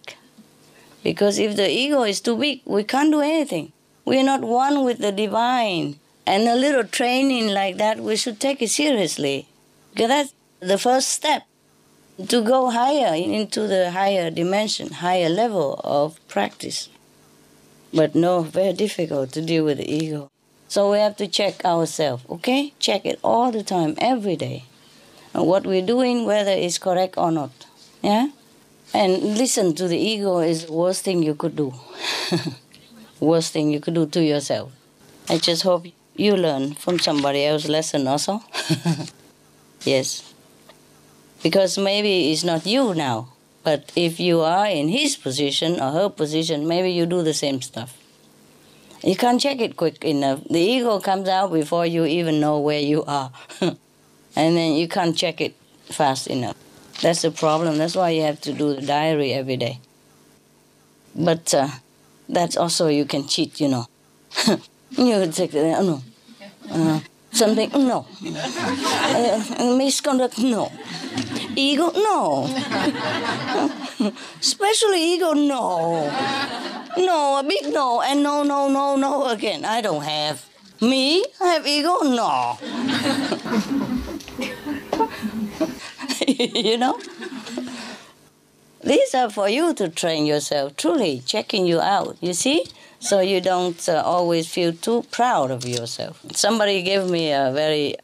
Because if the ego is too big, we can't do anything. We are not one with the divine. And a little training like that, we should take it seriously. Because that's the first step to go higher, into the higher dimension, higher level of practice. But no, very difficult to deal with the ego. So we have to check ourselves, okay? Check it all the time, every day. And what we're doing, whether it's correct or not. Yeah? And listen to the ego is the worst thing you could do. Worst thing you could do to yourself. I just hope you learn from somebody else's lesson also. Yes. Because maybe it's not you now, but if you are in his position or her position, maybe you do the same stuff. You can't check it quick enough. The ego comes out before you even know where you are. And then you can't check it fast enough. That's the problem. That's why you have to do the diary every day. But that's also you can cheat, you know. You take the, no. Something, no. Misconduct, no. Ego, no. Especially ego, no. No, a big no, and no, no, no, no again. I don't have. Me? I have ego? No. You know? These are for you to train yourself, truly, checking you out, you see? So you don't always feel too proud of yourself. Somebody gave me a very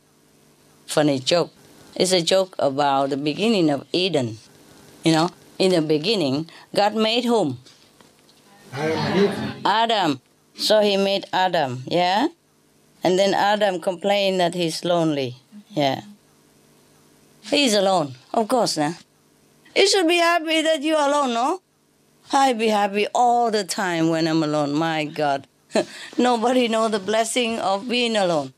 funny joke. It's a joke about the beginning of Eden. You know, in the beginning, God made whom? Adam. So he made Adam, yeah? And then Adam complained that he's lonely, yeah. He's alone, of course, nah? You should be happy that you're alone, no? I be happy all the time when I'm alone, my God. Nobody knows the blessing of being alone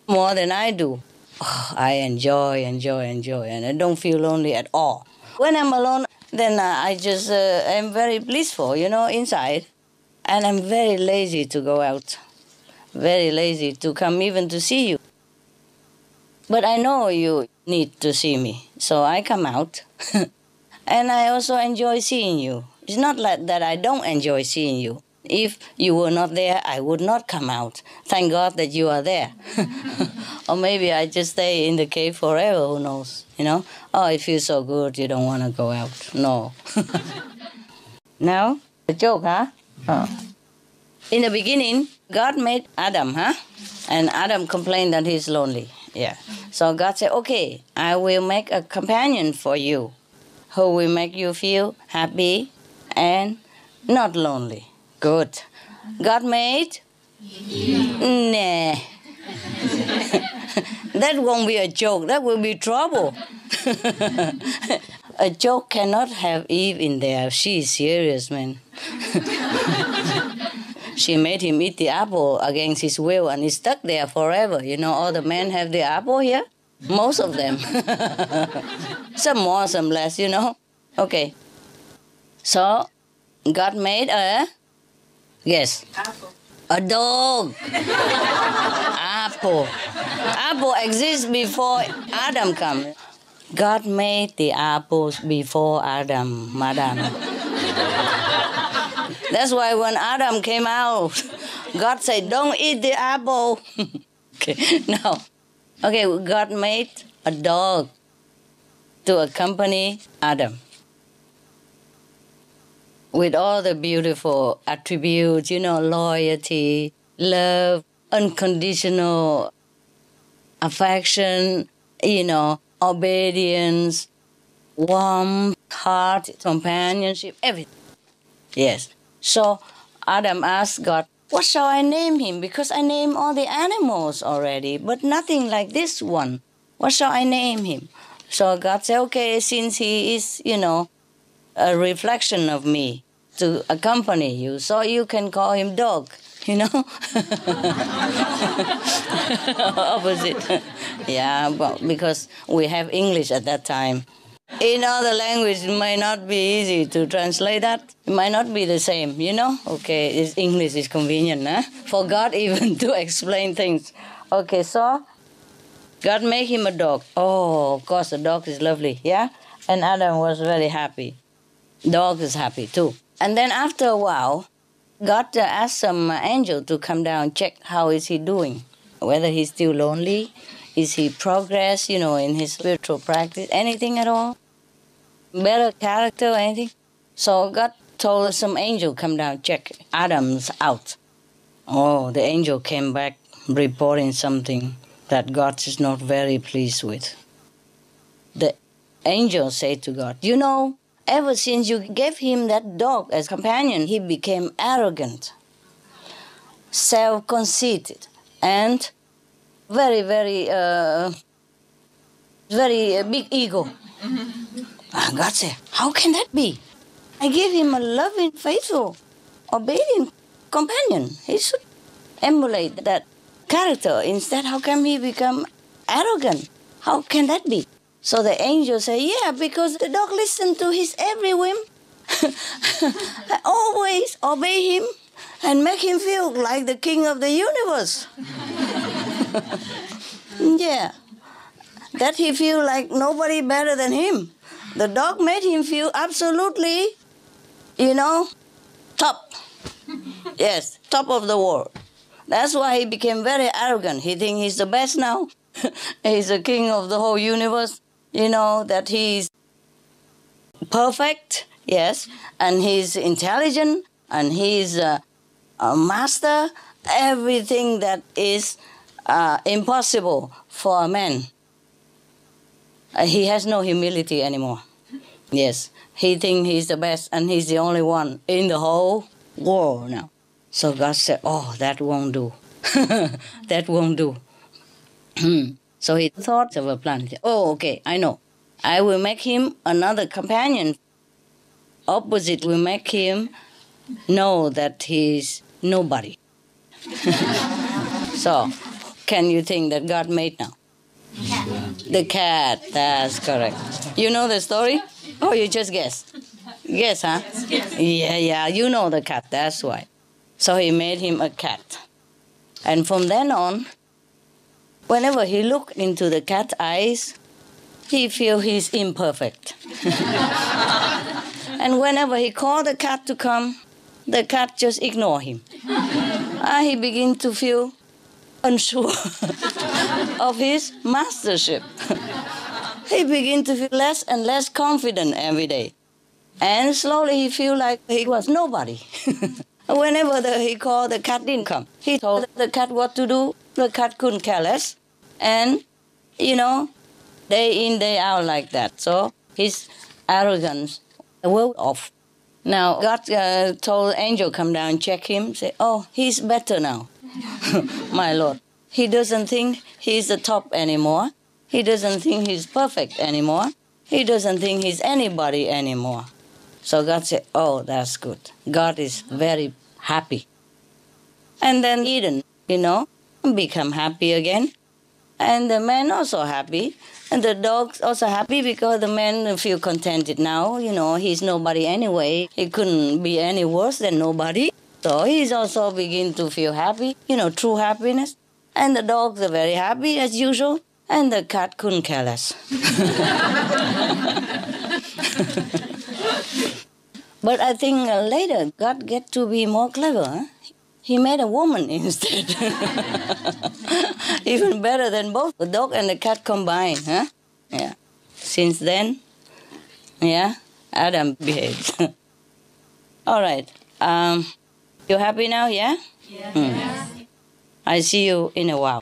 more than I do. Oh, I enjoy, and I don't feel lonely at all. When I'm alone, then I just am very blissful, you know, inside. And I'm very lazy to go out, very lazy to come even to see you. But I know you need to see me, so I come out. And I also enjoy seeing you. It's not like that I don't enjoy seeing you. If you were not there, I would not come out. Thank God that you are there. Or maybe I just stay in the cave forever, who knows, you know? Oh, it feels so good, you don't want to go out. No. Now, a joke, huh? Oh. In the beginning, God made Adam, huh? And Adam complained that he's lonely. Yeah. So God said, okay, I will make a companion for you who will make you feel happy and not lonely. Good. God made? Nah. That won't be a joke. That will be trouble. A joke cannot have Eve in there. She is serious, man. She made him eat the apple against his will, and he's stuck there forever. You know, all the men have the apple here. Most of them. Some more, some less, you know. Okay. So, God made a... Yes. Apple. A dog. Apple. Apple exists before Adam came. God made the apples before Adam, madam. That's why when Adam came out, God said, don't eat the apple. Okay, now. Okay, God made a dog to accompany Adam with all the beautiful attributes, you know, loyalty, love, unconditional affection, you know, obedience, warmth, heart, companionship, everything. Yes. So Adam asked God, what shall I name him? Because I named all the animals already, but nothing like this one. What shall I name him? So God said, okay, since he is, you know, a reflection of me to accompany you, so you can call him dog, you know? Opposite. Yeah, but because we have English at that time. In other language, it might not be easy to translate that. It might not be the same, you know? Okay, English is convenient, huh? For God even to explain things. Okay, so God made him a dog. Oh, of course, the dog is lovely, yeah? And Adam was very happy. Dog is happy too. And then after a while, God asked some angel to come down and check how is he doing, whether he's still lonely, is he progress, you know, in his spiritual practice, anything at all, better character, anything. So God told some angel come down check Adam's out. Oh, the angel came back reporting something that God is not very pleased with. The angel said to God, you know, ever since you gave him that dog as companion, he became arrogant, self-conceited, and very big ego. And God said, how can that be? I gave him a loving, faithful, obedient companion. He should emulate that character. Instead, how come he become arrogant? How can that be? So the angel said, yeah, because the dog listened to his every whim. I always obey him and make him feel like the king of the universe. Yeah, that he feel like nobody better than him. The dog made him feel absolutely, you know, top. Yes, top of the world. That's why he became very arrogant. He thinks he's the best now. He's the king of the whole universe. You know, that he's perfect, yes, and he's intelligent, and he's a master, everything that is impossible for a man. He has no humility anymore. Yes, he thinks he's the best, and he's the only one in the whole world now. So God said, oh, that won't do. That won't do. So he thought of a plan. Oh, okay, I know. I will make him another companion. Opposite will make him know that he's nobody. So, can you think that God made now? The cat, that's correct. You know the story? Oh, you just guessed. Guess, huh? Yeah, you know the cat, that's why. So he made him a cat. And from then on, whenever he looked into the cat's eyes, he feels he's imperfect. And whenever he called the cat to come, the cat just ignores him. He begins to feel unsure of his mastership. He begins to feel less and less confident every day. And slowly he feels like he was nobody. Whenever he called, the cat didn't come. He told the cat what to do. The cat couldn't care less. And, you know, day in, day out like that. So his arrogance wore off. Now, God told angel come down and check him, say, oh, he's better now, my Lord. He doesn't think he's the top anymore. He doesn't think he's perfect anymore. He doesn't think he's anybody anymore. So God said, oh, that's good. God is very happy. And then Eden, you know, become happy again. And the man also happy. And the dog's also happy because the man feel contented now. You know, he's nobody anyway. He couldn't be any worse than nobody. So he's also begin to feel happy, you know, true happiness. And the dogs are very happy as usual. And the cat couldn't care less. But I think later God get to be more clever. Huh? He made a woman instead. Even better than both the dog and the cat combined. Huh? Yeah. Since then, yeah, Adam behaved. All right. You happy now, yeah? Yeah. I see you in a while.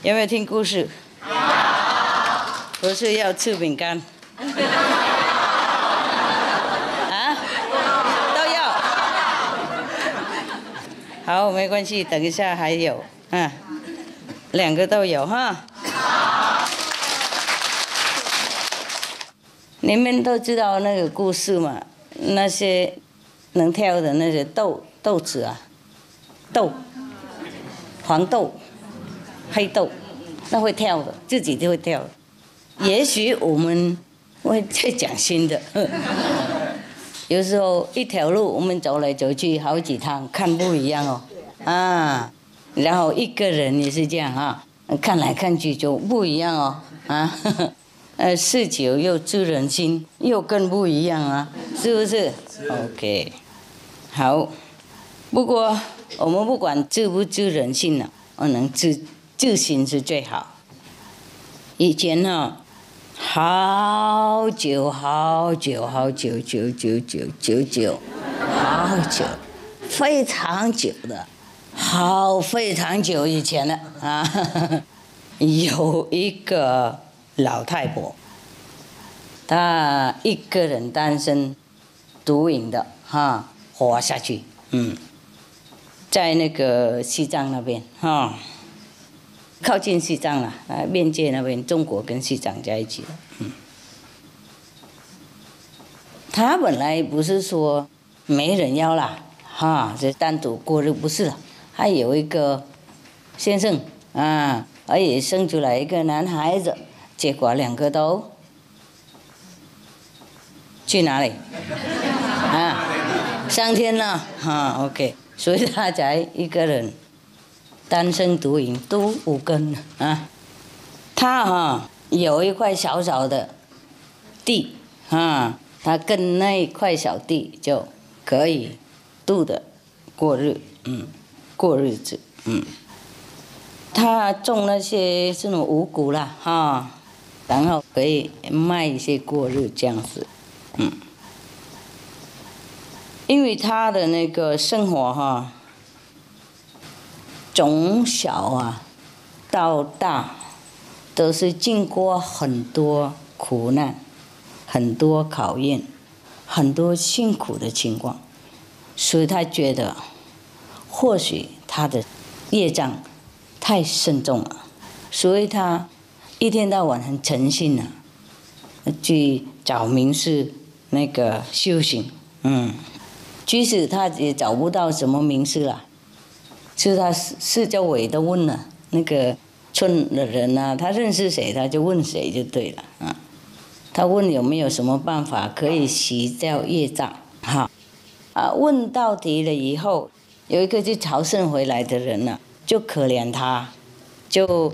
You ever think 故事?不是要吃饼干？啊？都要。好，没关系，等一下还有，2个都有哈。你们都知道那个故事嘛？那些能跳的那些豆子啊，黄豆、黑豆，那会跳的，自己就会跳的。也许我们会再讲新的。有时候一条路我们走来走去好几趟，看不一样哦，然后一个人也是这样啊，看来看去就不一样哦，事久又知人心，又更不一样啊，是不是 ？OK， 好。不过我们不管知不知人心呢，能知心是最好。以前呢，好久，非常久的，非常久以前了啊，有一个老太婆，她一个人单身独饮的活下去，在那个西藏那边靠近西藏了，边界那边，中国跟西藏在一起了，她本来不是说没人要啦，这单独过日不是了，还有一个先生而且生出来一个男孩子，结果2个都去哪里？上天了，OK， 所以他才一个人单身独饮，都无根啊。他有一块小小的地他跟那一块小地就可以度的过日子，他种那些这种五谷啦然后可以卖一些过日这样子，因为他的那个生活从小到大都是经过很多苦难、很多考验、很多辛苦的情况，所以他觉得或许他的业障太深重了，所以他一天到晚很诚心去找名师那个修行，即使他也找不到什么名师了，是他四周围都问了那个村的人他认识谁他就问谁就对了他问有没有什么办法可以洗掉业障问到底了以后，有一个去朝圣回来的人就可怜他，就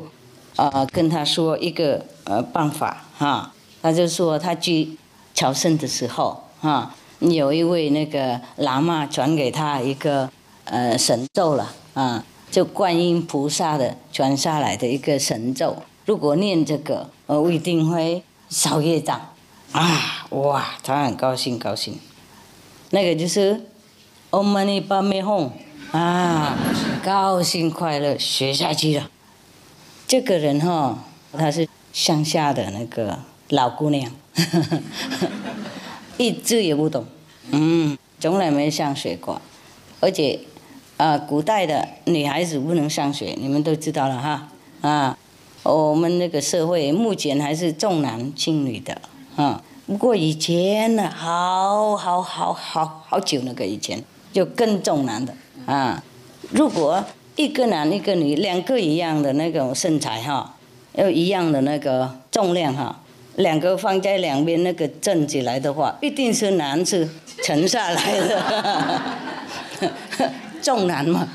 跟他说一个办法他就说他去朝圣的时候有一位那个喇嘛传给他一个神咒了就观音菩萨的传下来的一个神咒，如果念这个一定会消业障哇，他很高兴，那个就是Om Mani Padme Hum高兴快乐学下去了。这个人她是乡下的那个老姑娘一字也不懂，从来没上学过，而且古代的女孩子不能上学，你们都知道了我们那个社会目前还是重男轻女的不过以前呢，好久那个以前就更重男的如果一个男一个女2个一样的那种身材又一样的那个重量2个放在2边那个正起来的话，一定是男是沉下来的重男嘛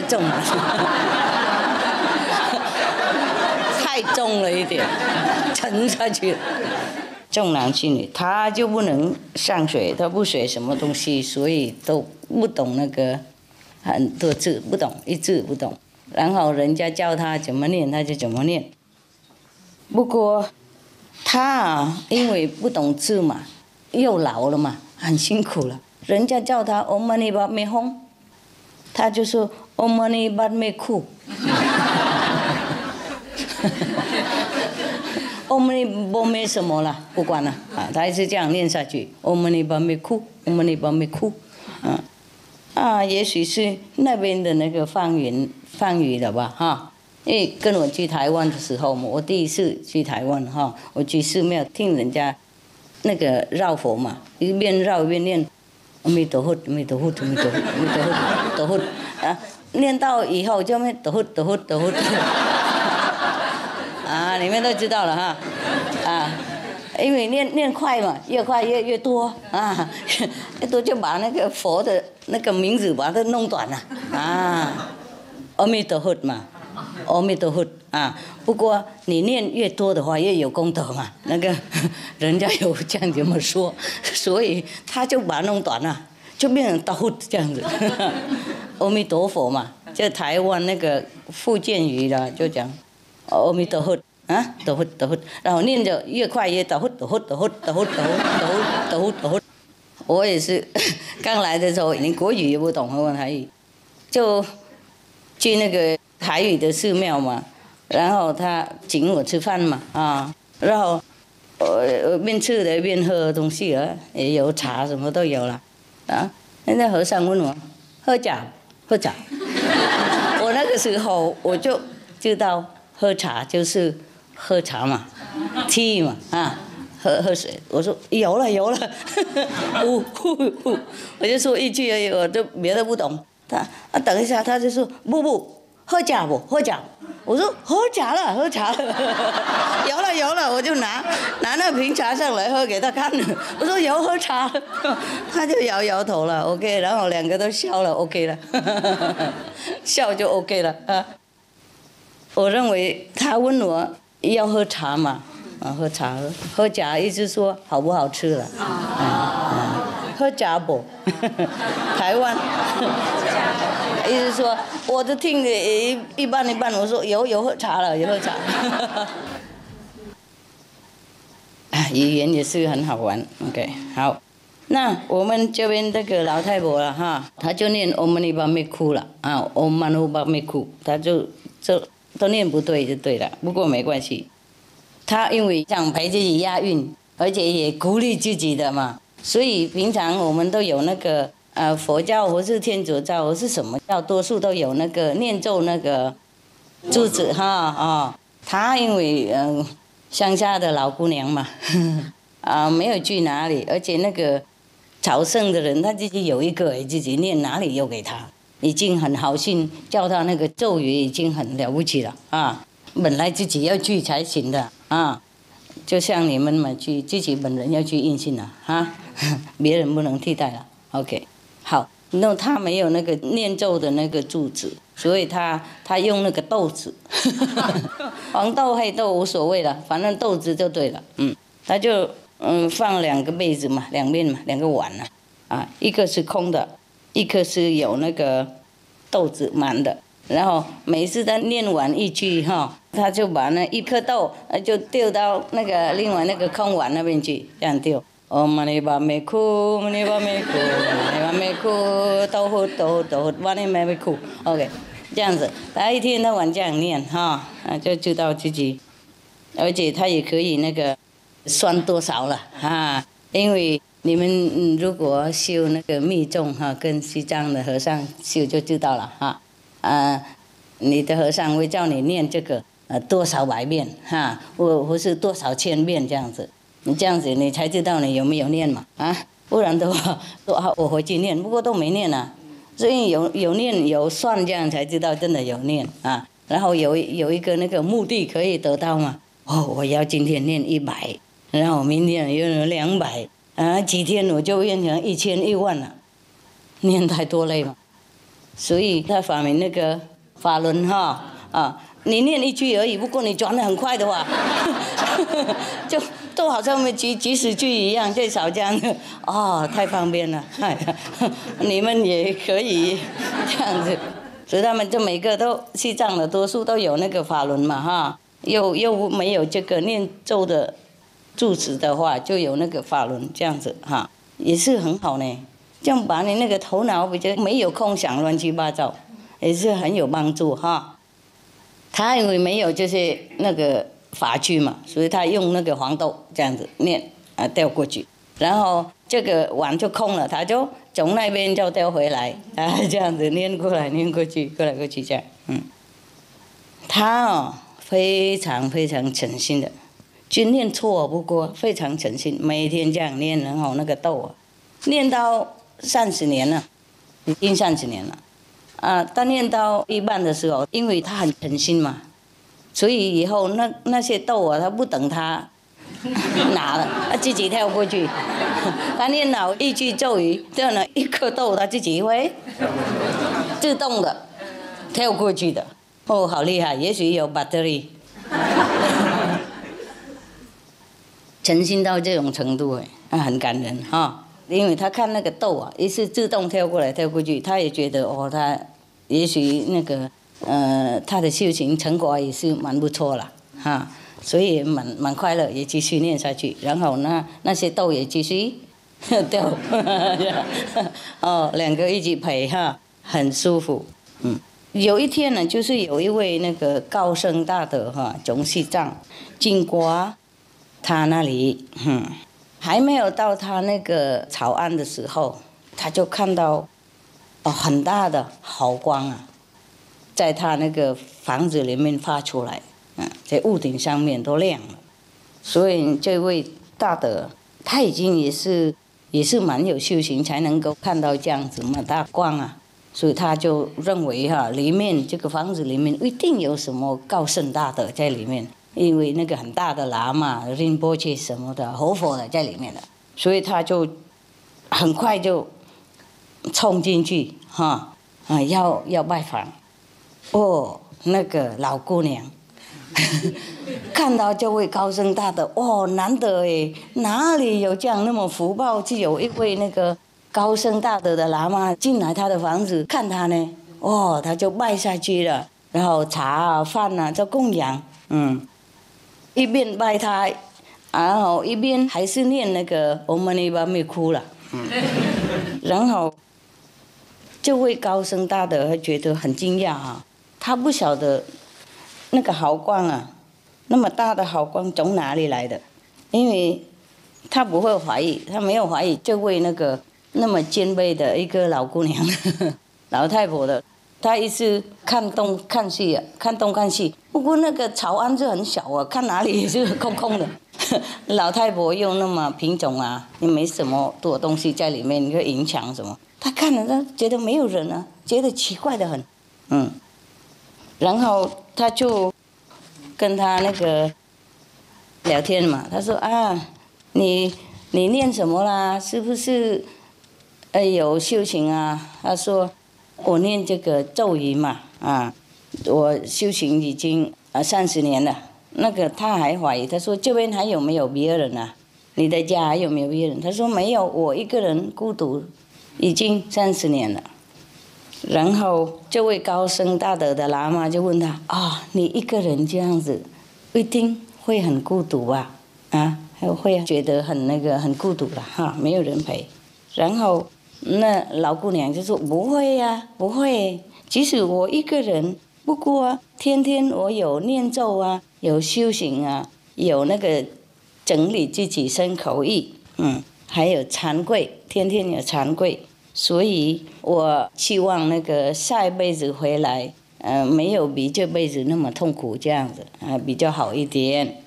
重男太重了一点，沉下去了。重男轻女，他就不能上学，他不学什么东西，所以都不懂那个很多字，不懂一字不懂。然后人家教他怎么念，他就怎么念。不过他因为不懂字嘛，又老了嘛，很辛苦了。人家叫他 Om Mani Padme Hum， 他就说 Om Mani Padme Ku。欧姆尼波没什么了，不管了啊，他一直这样念下去。欧姆尼巴没哭，欧姆尼巴没哭，也许是那边的那个方语的吧哈。因为跟我去台湾的时候嘛，我第一次去台湾哈，我去寺庙听人家那个绕佛嘛，一边绕一边念阿弥陀佛，阿弥陀佛，阿弥陀佛，阿弥陀佛，陀佛啊，念到以后就没陀佛，陀佛，陀佛。啊，你们都知道了哈，因为念快嘛，越快越多啊，越多就把那个佛的那个名字把它弄短了啊，阿弥陀佛嘛，阿弥陀佛啊。不过你念越多的话，越有功德嘛，那个人家有这样这么说，所以他就把它弄短了，就变成陀这样子，阿弥陀佛嘛，就台湾那个福建语啦，就讲。阿弥陀佛啊，陀佛陀佛，然后念着越快越陀佛陀佛陀佛陀佛陀佛陀佛陀佛陀佛。我也是刚来的时候，连国语也不懂，何况台语，就去那个台语的寺庙嘛，然后他请我吃饭嘛啊，然后我边吃的边喝东西啊，也有茶什么都有了啊。那和尚问我喝茶，喝茶，我那个时候我就知道。喝茶就是喝茶嘛 ，tea 嘛啊，喝水。我说有了，我就说一句而已，我就别的不懂。他等一下他就说不，喝茶不喝茶。我说喝茶了，有了，我就拿那瓶茶上来喝给他看。我说有喝茶，他就摇头了 ，OK， 然后两个都笑了 ，OK 了，笑就 OK 了啊。我认为他问我要喝茶嘛，喝茶，意思说好不好吃了，喝茶不？台湾，意思说我就听的一半，我说有喝茶了，有喝茶。语言也是很好玩 ，OK， 好，那我们这边这个老太婆了哈，她就念唵嘛呢叭咪哭了啊，唵嘛呢叭咪哭，她就。都念不对就对了，不过没关系。他因为想陪自己押韵，而且也鼓励自己的嘛，所以平常我们都有那个佛教或是天主教或是什么教，多数都有那个念咒那个柱子哈他因为乡下的老姑娘嘛，没有去哪里，而且那个朝圣的人他自己有一个自己念，哪里有给他。已经很好心叫他那个咒语已经很了不起了啊！本来自己要去才行的啊，就像你们嘛，去自己本人要去印信了啊，别人不能替代了。OK， 好，那他没有那个念咒的那个柱子，所以他用那个豆子，黄豆黑豆无所谓了，反正豆子就对了。他就放2个杯子嘛，两面嘛，2个碗啊，一个是空的。一颗是有那个豆子满的，然后每次他念完一句哈，他就把那1颗豆就丢到那个另外那个空碗那边去，这样丢。唵嘛呢叭咪哭，嘛呢叭咪哭，嘛呢叭咪哭，豆腐豆腐，嘛呢叭咪哭。OK， 这样子，他一天到晚这样念哈，就知道自己，而且他也可以那个算多少了哈，因为。你们如果修那个密宗哈，跟西藏的和尚修就知道了哈。你的和尚会叫你念这个多少百遍哈，或是多少千遍这样子。你这样子你才知道你有没有念嘛啊？不然的话，我回去念，不过都没念啊。所以有念有算，这样才知道真的有念啊。然后有一个那个目的可以得到嘛。我要今天念100，然后明天又有200。几天我就变成1000、10000了，念太多累嘛，所以他发明那个法轮哈你念一句而已，不过你转得很快的话，就都好像几十句一样，最少这样太方便了，你们也可以这样子，所以他们就每个都西藏的多数都有那个法轮嘛哈，又没有这个念咒的。住持的话就有那个法轮这样子哈，也是很好呢。这样把你那个头脑比较没有空想乱七八糟，也是很有帮助哈。他因为没有就是那个法去嘛，所以他用那个黄豆这样子念啊掉过去，然后这个碗就空了，他就从那边就掉回来啊，这样子念过来念过去，过来过去这样，他非常非常诚心的，就念错不过非常诚心，每天这样念，然后那个豆念到30年了，已经30年了。他念到一半的时候，因为他很诚心嘛，所以以后那些豆他不等他拿了，他自己跳过去。他念好一句咒语，这样呢一颗豆他自己会自动的跳过去的。好厉害！也许有 battery， 诚心到这种程度很感人哈。因为他看那个豆也是自动跳过来跳过去，他也觉得他也许那个他的修行成果也是蛮不错了哈，所以蛮快乐，也继续念下去。然后那些豆也继续掉，两个一起陪哈，很舒服。有一天呢，就是有一位那个高僧大德从西藏经过他那里，还没有到他那个草庵的时候，他就看到很大的好光在他那个房子里面发出来，在屋顶上面都亮了。所以这位大德他已经也是蛮有修行，才能够看到这样子那么大光所以他就认为里面这个房子里面一定有什么高僧大德在里面。因为那个很大的喇嘛、仁波切什么的、活佛的在里面的，所以他就很快就冲进去要拜访。那个老姑娘看到这位高僧大德，难得哪里有这样那么福报，就有一位那个高僧大德的喇嘛进来他的房子看他呢，他就拜下去了，然后茶饭就供养，一边拜他，然后一边还是念那个唵嘛呢叭咪哭了，然后这位高僧大德觉得很惊讶他不晓得那个好光那么大的好光从哪里来的，因为他不会怀疑，他没有怀疑这位那个那么谦卑的一个老姑娘老太婆的。他一直看东看西看东看西，不过那个草庵就很小看哪里也是空空的。老太婆又那么品种也没什么多东西在里面，一个影墙什么，他看了他觉得没有人觉得奇怪的很，然后他就跟他那个聊天嘛，他说你念什么啦？是不是有修行他说。我念这个咒语嘛，我修行已经30年了。那个他还怀疑，他说这边还有没有别人你的家还有没有别人？他说没有，我一个人孤独，已经30年了。然后这位高僧大德的喇嘛就问他你一个人这样子，一定会很孤独吧？会觉得很孤独了没有人陪。然后。那老姑娘就说不会不会，即使我一个人，不过天天我有念咒有修行有那个整理自己身口意，还有惭愧，天天有惭愧，所以我希望那个下一辈子回来，没有比这辈子那么痛苦这样子比较好一点。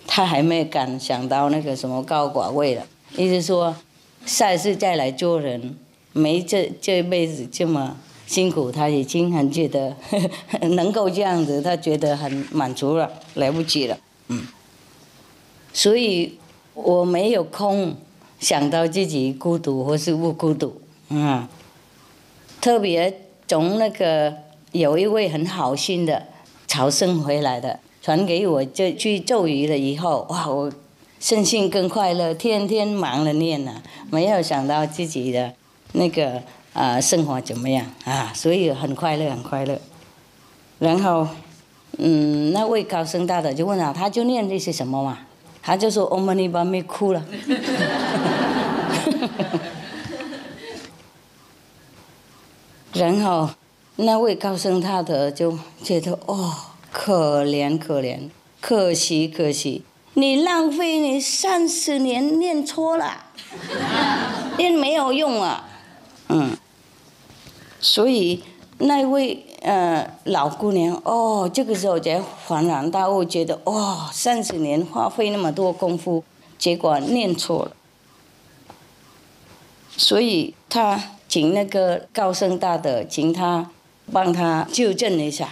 他还没敢想到那个什么高寡位了，意思说。下一次再来做人，没这一辈子这么辛苦，他已经很觉得能够这样子，他觉得很满足了，来不及了。所以我没有空想到自己孤独或是不孤独特别从那个有一位很好心的朝圣回来的，传给我这句咒语了以后，我。身心更快乐，天天忙了念没有想到自己的那个生活怎么样所以很快乐很快乐。然后那位高僧大德就问他就念这些什么嘛？他就说唵嘛呢叭咪哭了。然后那位高僧大德就觉得可怜可怜。可惜可惜，你浪费你30年念错了，念没有用啊。所以那位老姑娘这个时候才恍然大悟，觉得30年花费那么多功夫，结果念错了。所以他请那个高僧大德，请他帮他纠正一下。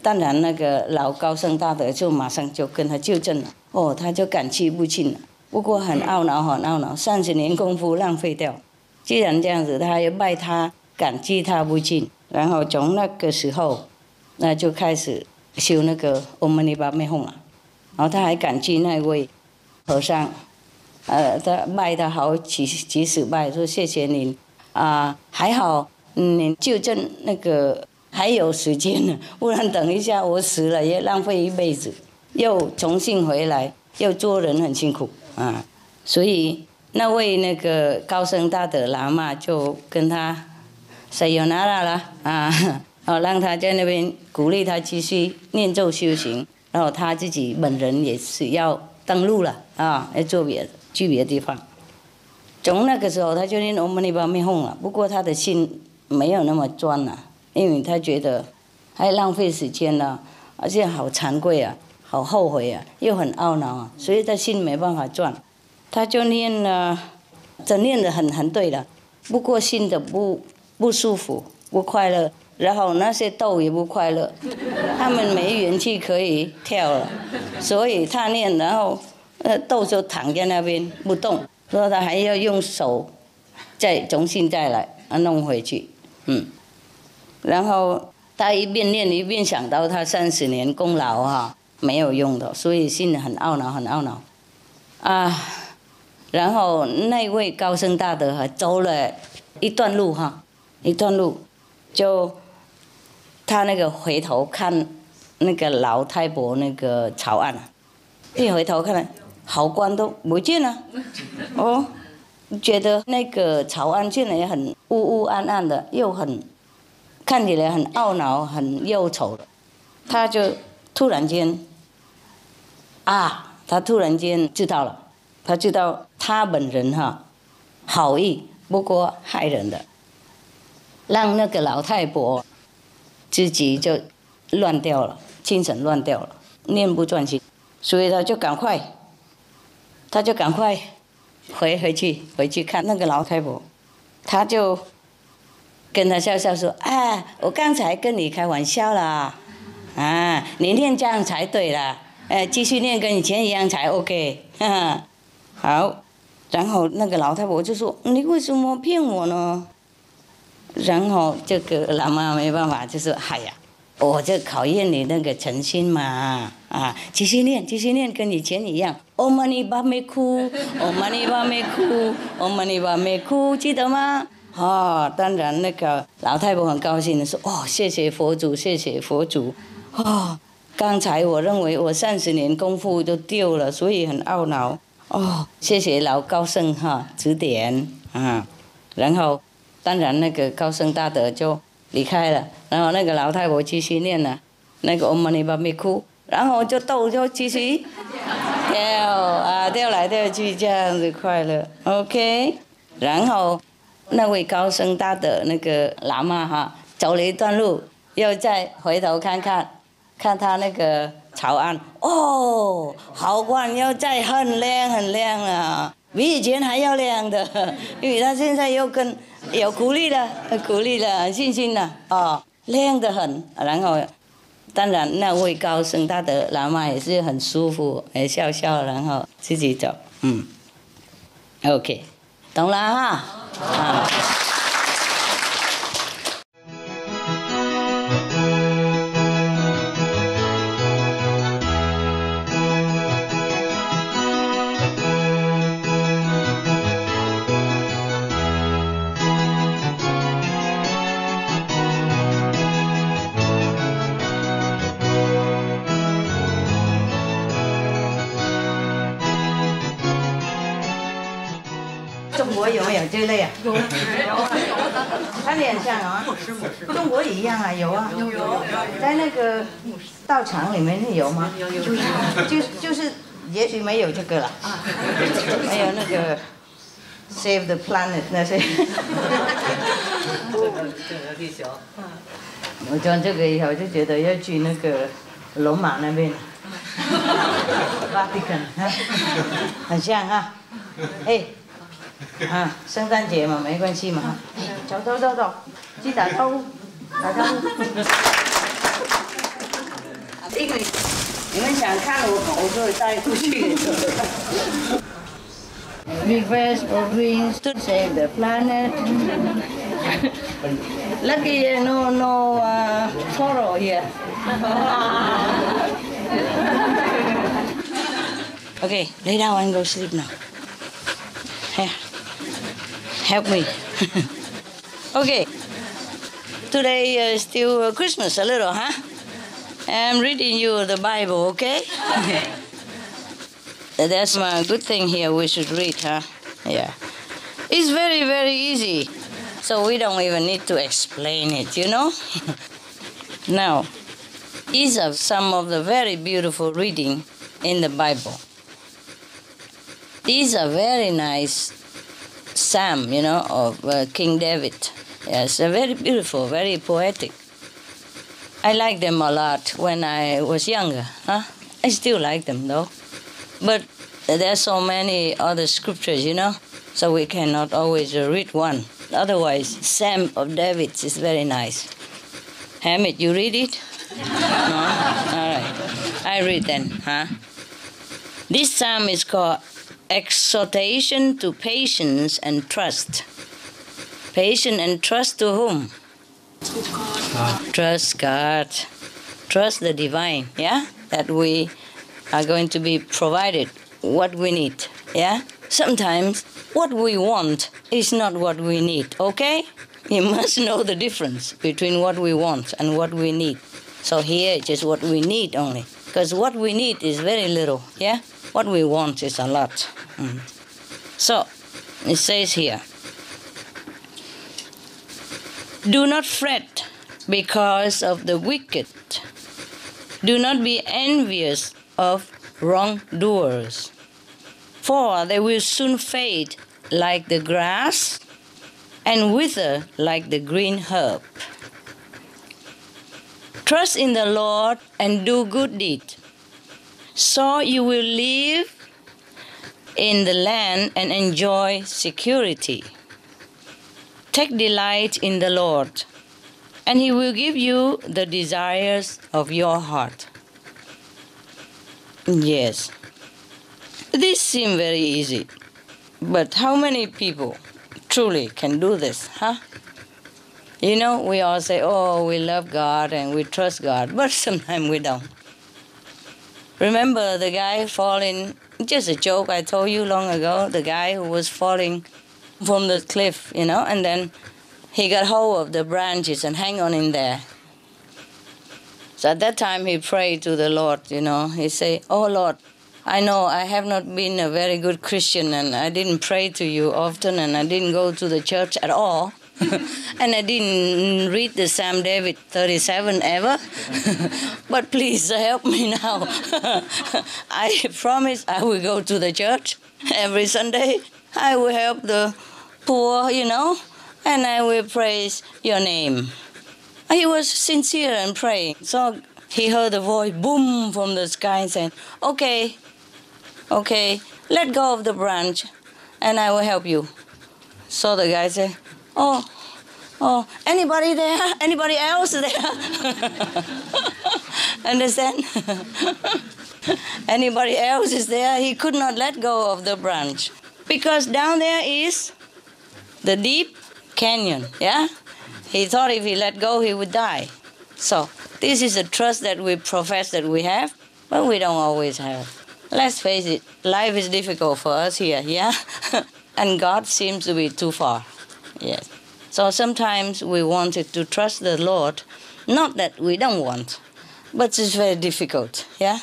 当然，那个老高僧大德就马上就跟他纠正了。他就感激不尽了。不过很懊恼，很懊恼，30年功夫浪费掉。既然这样子，他也拜他，感激他不尽。然后从那个时候，那就开始修那个唵嘛呢叭咪吽了。然后他还感激那位和尚。他拜他好几十拜，说谢谢您还好你纠正那个还有时间呢，不然等一下我死了也浪费一辈子，又重新回来，又做人很辛苦所以那位那个高僧大德喇嘛就跟他sayonara了让他在那边鼓励他继续念咒修行，然后他自己本人也是要登陆了要做去别的地方。从那个时候他就念唵嘛呢叭咪吽了，不过他的心没有那么专了，因为他觉得还浪费时间了，而且好惭愧啊，好后悔啊，又很懊恼所以他心没办法转。他就念了，这念得很对了，不过心的不舒服，不快乐，然后那些豆也不快乐，他们没元气可以跳了，所以他念，然后豆就躺在那边不动，说他还要用手再重新再来弄回去，然后他一边念一边想到他30年功劳没有用的，所以心里很懊恼，很懊恼然后那位高僧大德走了一段路就他那个回头看那个老太婆那个草案一回头看好官都不见了觉得那个草案竟然也很乌暗暗的，又很看起来很懊恼，很忧愁的。他就突然间他突然间知道了，他知道他本人好意，不过害人的，让那个老太婆自己就乱掉了，精神乱掉了，念不专心，所以他就赶快回去看那个老太婆，他就跟他笑笑说我刚才跟你开玩笑啦你念这样才对啦，继续念跟以前一样才 OK 好，然后那个老太婆就说你为什么骗我呢？然后这个喇嘛没办法，就说我就考验你那个诚心嘛继续念跟以前一样，唵嘛呢叭咪哭，唵嘛呢叭咪哭，唵嘛呢叭咪哭，记得吗？当然那个老太婆很高兴的说谢谢佛祖，谢谢佛祖刚才我认为我30年功夫都丢了，所以很懊恼谢谢老高僧指点然后当然那个高僧大德就离开了，然后那个老太婆继续念了那个唵嘛呢叭咪哭，然后豆就继续跳来跳去，这样子快乐 OK。 然后那位高僧大德那个喇嘛走了一段路，又再回头看他那个草案好官又再很亮了，比以前还要亮的，因为他现在又有鼓励了信心了亮得很。然后当然那位高僧大德喇嘛也是很舒服，笑笑，然后自己走OK 懂了有没有这类啊？有啊，看脸像啊，中国也一样啊，有啊，在那个道场里面有吗？有，就是也许没有这个了，没有那个 Save the Planet 那些。地球。我讲这个以后就觉得要去那个罗马那边。Vatican 啊，很像啊，哎，啊，圣诞节嘛，没关系嘛，走，去打招呼，你们想看我就带出去。Request for greens to save the planet. Lucky no coral here. Okay, lay down and go sleep now. Here, help me. Okay, today is still Christmas a little, huh? I'm reading you the Bible, okay? That's a good thing here we should read, huh? Yeah. It's very, very easy, so we don't even need to explain it, you know? Now, these are some of the very beautiful reading in the Bible. These are very nice psalm, you know, of King David. Yes, they're very beautiful, very poetic. I liked them a lot when I was younger, huh? I still like them though. But there's so many other scriptures, you know, so we cannot always read one. Otherwise, Psalm of David is very nice. Hamid, you read it? No? All right. I read then, huh? This psalm is called Exhortation to Patience and Trust. Patience and trust to whom? Trust God. Trust the divine, yeah? That we are going to be provided what we need, yeah? Sometimes what we want is not what we need, okay? You must know the difference between what we want and what we need. So here it's just what we need only, because what we need is very little, yeah? What we want is a lot. So it says here, do not fret because of the wicked. Do not be envious of wrongdoers, for they will soon fade like the grass and wither like the green herb. Trust in the Lord and do good deeds, so you will live in the land and enjoy security. Take delight in the Lord, and He will give you the desires of your heart. Yes, this seems very easy, but how many people truly can do this, huh? You know, we all say, oh, we love God and we trust God, but sometimes we don't. Remember the guy falling, just a joke I told you long ago, the guy who was falling from the cliff, you know, and then he got hold of the branches and hang on in there. So at that time he prayed to the Lord, you know, he said, oh Lord, I know I have not been a very good Christian and I didn't pray to you often and I didn't go to the church at all. And I didn't read the Psalm David 37 ever. But please help me now. I promise I will go to the church every Sunday. I will help the poor, you know, and I will praise your name. He was sincere in praying. So he heard a voice boom from the sky saying, okay, let go of the branch and I will help you. So the guy said, oh, anybody there? Anybody else there? Understand? Anybody else is there? He could not let go of the branch because down there is the deep canyon, yeah? He thought if he let go, he would die. So this is a trust that we profess that we have, but we don't always have. Let's face it, life is difficult for us here, yeah? And God seems to be too far, yes. So sometimes we wanted to trust the Lord, not that we don't want, but it's very difficult, yeah?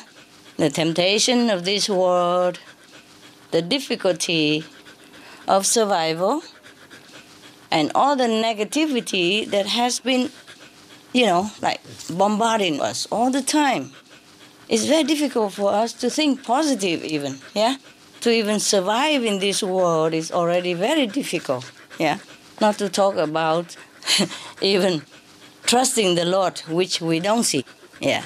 The temptation of this world, the difficulty of survival and all the negativity that has been, like bombarding us all the time. It's very difficult for us to think positive even, yeah? To even survive in this world is already very difficult, yeah? Not to talk about even trusting the Lord, which we don't see, yeah?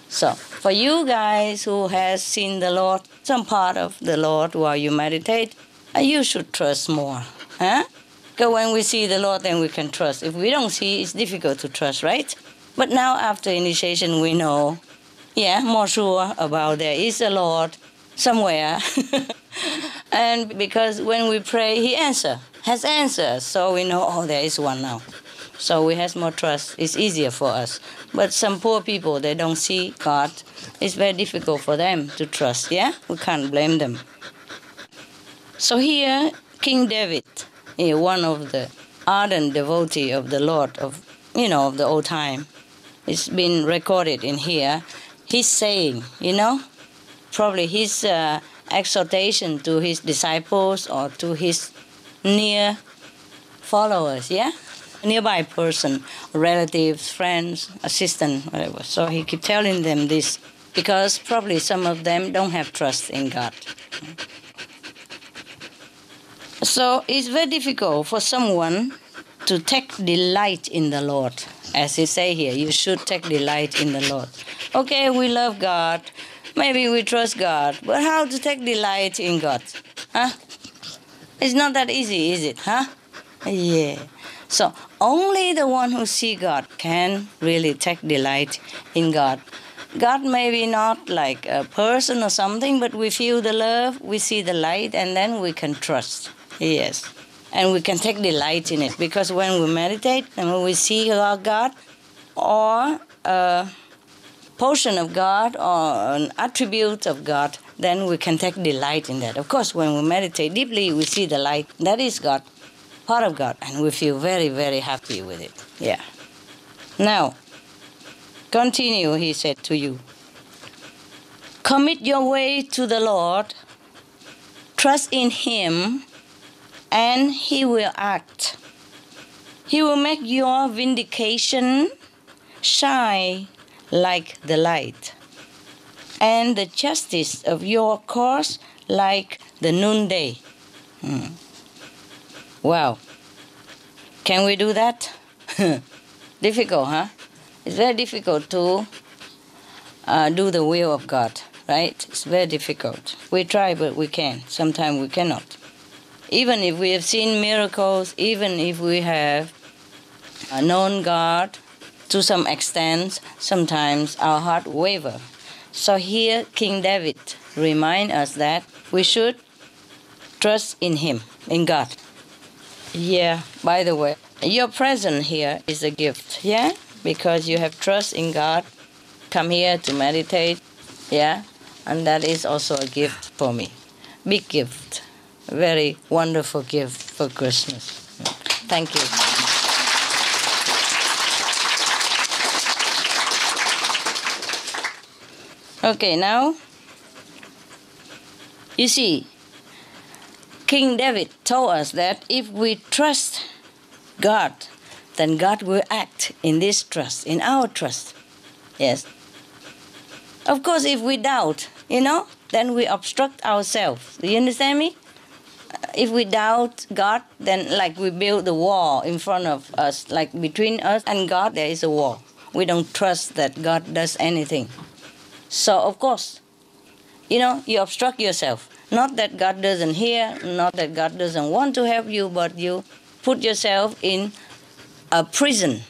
So, for you guys who has seen the Lord, some part of the Lord while you meditate, you should trust more, huh? Because when we see the Lord, then we can trust. If we don't see, it's difficult to trust, right? But now after initiation, we know, more sure about there is a Lord somewhere. And because when we pray, He has answered. So we know, there is one now. So we have more trust. It's easier for us. But some poor people, they don't see God. It's very difficult for them to trust, yeah? We can't blame them. So here, King David, one of the ardent devotee of the Lord of the old time, it's been recorded in here. He's saying, probably his exhortation to his disciples or to his near followers, yeah? Nearby person, relatives, friends, assistant, whatever. So he keep telling them this because probably some of them don't have trust in God. So it's very difficult for someone to take delight in the Lord. As he say here, you should take delight in the Lord. Okay, we love God. Maybe we trust God. But how to take delight in God? Huh? It's not that easy, is it? Huh? Yeah. So only the one who see God can really take delight in God. God may be not like a person or something, but we feel the love, we see the light, and then we can trust. Yes. And we can take delight in it. Because when we meditate and when we see God or a portion of God or an attribute of God, then we can take delight in that. Of course, when we meditate deeply, we see the light. That is God, part of God, and we feel very, very happy with it. Yeah. Now, continue, he said to you. Commit your way to the Lord, trust in Him, and He will act. He will make your vindication shine like the light, and the justice of your cause like the noonday. Wow. Can we do that? Difficult, huh? It's very difficult to do the will of God, right? It's very difficult. We try, but we can. Sometimes we cannot. Even if we have seen miracles, even if we have known God to some extent, sometimes our heart waver. So here King David reminds us that we should trust in Him, in God. Yeah, by the way, your presence here is a gift, yeah? Because you have trust in God, come here to meditate, yeah? And that is also a gift for me. Big gift. Very wonderful gift for Christmas. Thank you. Okay, now, you see, King David told us that if we trust God, then God will act in this trust, in our trust. Yes. Of course, if we doubt, then we obstruct ourselves. Do you understand me? If we doubt God, then like we build the wall in front of us, like between us and God, there is a wall. We don't trust that God does anything. So, of course, you obstruct yourself. Not that God doesn't hear, not that God doesn't want to help you, but you put yourself in a prison,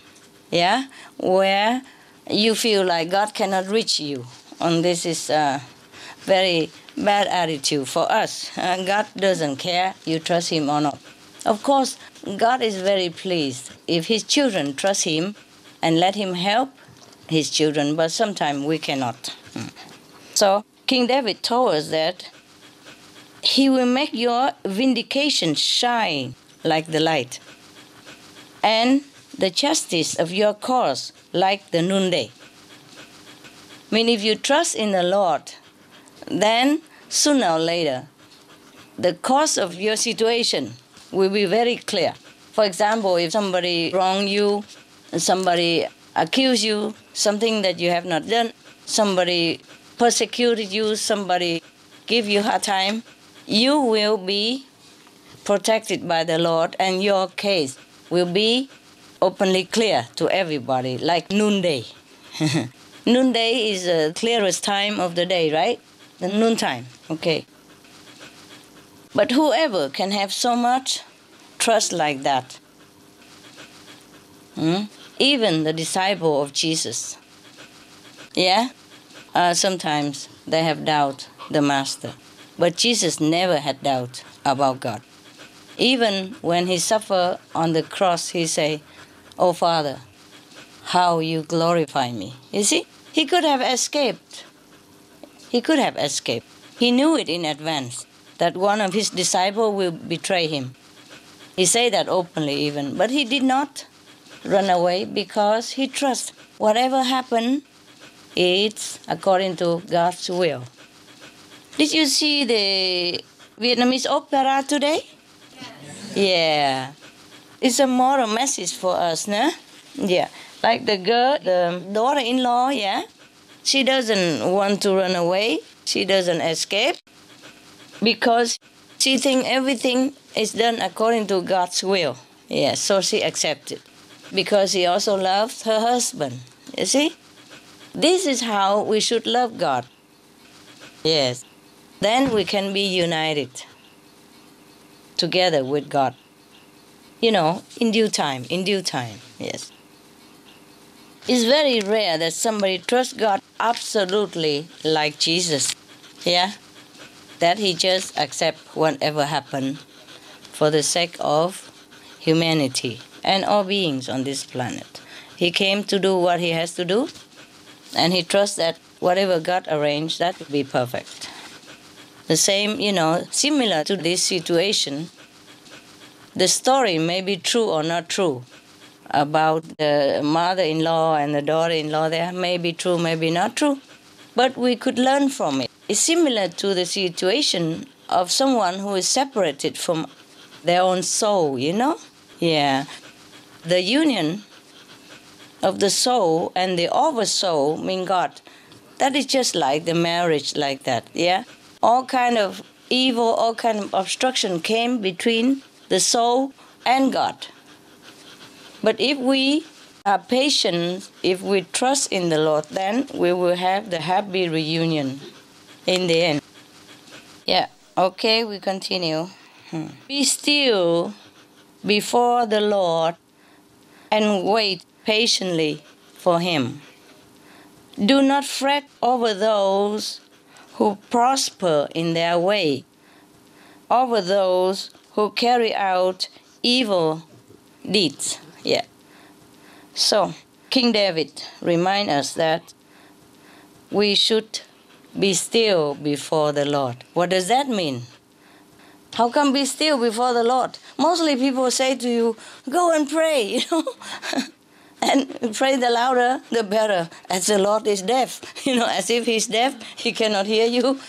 yeah, where you feel like God cannot reach you. And this is a very bad attitude for us. God doesn't care you trust Him or not. Of course, God is very pleased if His children trust Him and let Him help His children, but sometimes we cannot. So King David told us that He will make your vindication shine like the light, and the justice of your cause like the noonday. I mean, if you trust in the Lord, then sooner or later, the cause of your situation will be very clear. For example, if somebody wronged you, somebody accused you, something that you have not done, somebody persecuted you, somebody give you a hard time, you will be protected by the Lord, and your case will be openly clear to everybody, like noonday. Noonday is the clearest time of the day, right? The noontime, okay. But whoever can have so much trust like that, even the disciple of Jesus, sometimes they have doubt the Master. But Jesus never had doubt about God. Even when he suffered on the cross, he say, "Oh Father, how you glorify me." You see, he could have escaped. He could have escaped. He knew it in advance that one of his disciples will betray him. He said that openly even, but he did not run away because he trusts whatever happened, it's according to God's will. Did you see the Vietnamese opera today? Yeah. It's a moral message for us, no? Yeah. Like the girl, the daughter-in-law, she doesn't want to run away. She doesn't escape because she thinks everything is done according to God's will. Yeah, so she accepted because she also loves her husband. You see? This is how we should love God. Yes. Then we can be united together with God. In due time, yes. It's very rare that somebody trusts God absolutely like Jesus, that he just accepts whatever happened for the sake of humanity and all beings on this planet. He came to do what he has to do, and he trusts that whatever God arranged, that will be perfect. The same, similar to this situation, the story may be true or not true about the mother-in-law and the daughter-in-law. There may be true, maybe not true, but we could learn from it. It's similar to the situation of someone who is separated from their own soul, Yeah. The union of the soul and the oversoul, mean God, that is just like the marriage like that, All kind of evil, all kind of obstruction came between the soul and God. But if we are patient, if we trust in the Lord, then we will have the happy reunion in the end. Okay, we continue. Be still before the Lord and wait patiently for him. Do not fret over those who prosper in their way, over those who carry out evil deeds. So, King David reminds us that we should be still before the Lord. What does that mean? How come be still before the Lord? Mostly people say to you, go and pray, And pray the louder, the better, as the Lord is deaf. As if he's deaf, he cannot hear you.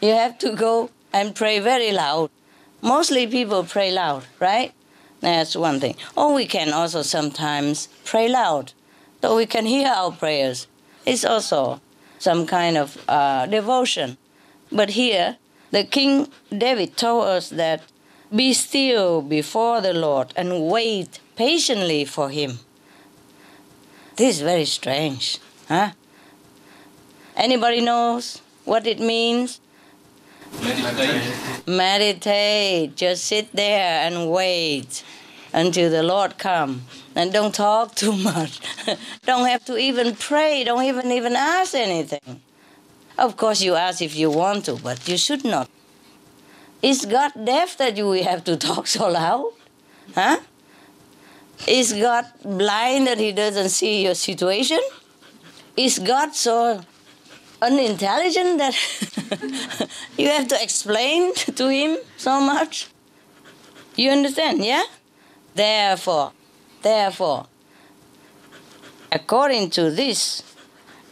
You have to go and pray very loud. Mostly people pray loud, right? That's one thing. Or we can also sometimes pray loud, so we can hear our prayers. It's also some kind of devotion. But here, the King David told us that be still before the Lord and wait patiently for him. This is very strange, huh? Anybody knows what it means? Meditate. Just sit there and wait until the Lord comes. And don't talk too much. Don't have to even pray. Don't even ask anything. Of course, you ask if you want to, but you should not. Is God deaf that you have to talk so loud? Huh? Is God blind that he doesn't see your situation? Is God so unintelligent that you have to explain to him so much? You understand, Therefore, according to this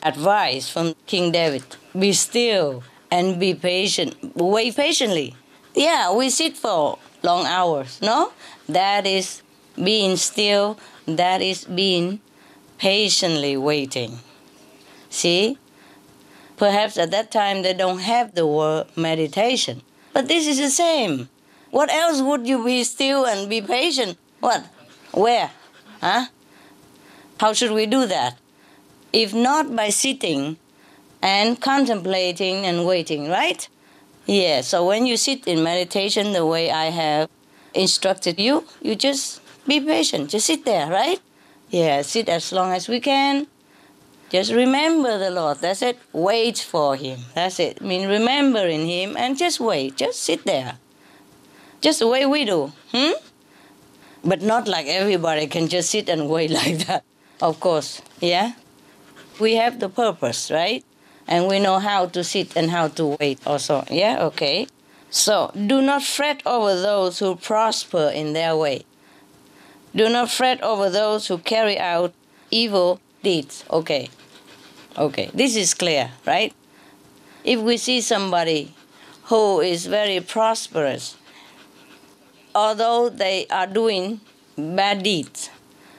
advice from King David, be still and be patient. Wait patiently. Yeah, we sit for long hours, no? That is being still, that is being patiently waiting. See? Perhaps at that time they don't have the word meditation. But this is the same. What else would you be still and be patient? What? Where? Huh? How should we do that? If not by sitting and contemplating and waiting, right? Yeah, so when you sit in meditation the way I have instructed you, you just be patient. Just sit there, right? Yeah, sit as long as we can. Just remember the Lord. That's it. Wait for Him. That's it. I mean, remembering Him and just wait. Just sit there. Just the way we do. But not like everybody can just sit and wait like that. Of course, yeah? We have the purpose, right? And we know how to sit and how to wait also. Yeah, okay. So, do not fret over those who prosper in their way. Do not fret over those who carry out evil deeds. Okay. Okay, this is clear, right? If we see somebody who is very prosperous, although they are doing bad deeds,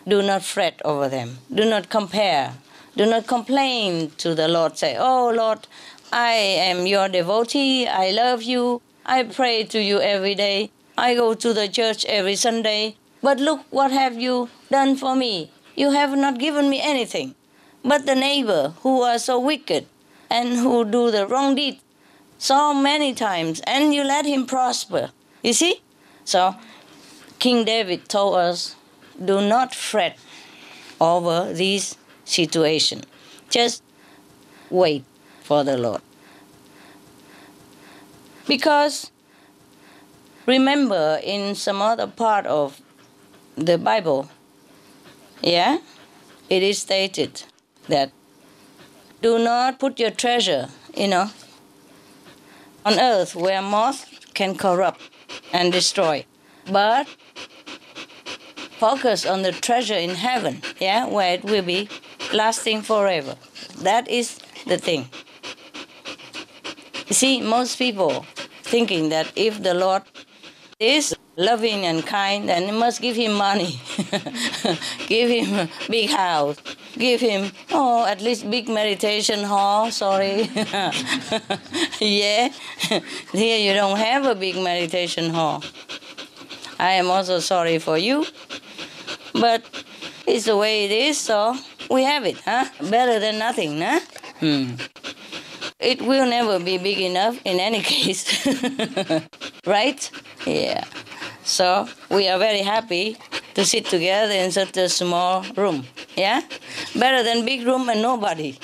do not fret over them. Do not compare. Do not complain to the Lord. Say, oh Lord, I am your devotee. I love you. I pray to you every day. I go to the church every Sunday. But look, what have you done for me? You have not given me anything. But the neighbor who are so wicked and who do the wrong deed so many times, and you let him prosper. You see? So King David told us, do not fret over these situations. Just wait for the Lord. Because remember, in some other part of the Bible, yeah, it is stated that do not put your treasure, on earth where moth can corrupt and destroy, but focus on the treasure in heaven, yeah, where it will be lasting forever. That is the thing. You see, most people thinking that if the Lord is loving and kind, then you must give him money, give him a big house, give him, at least big meditation hall, sorry. Yeah, here you don't have a big meditation hall. I am also sorry for you, but it's the way it is, so we have it, huh? Better than nothing, huh? It will never be big enough in any case, right? Yeah. So we are very happy to sit together in such a small room, yeah? Better than big room and nobody.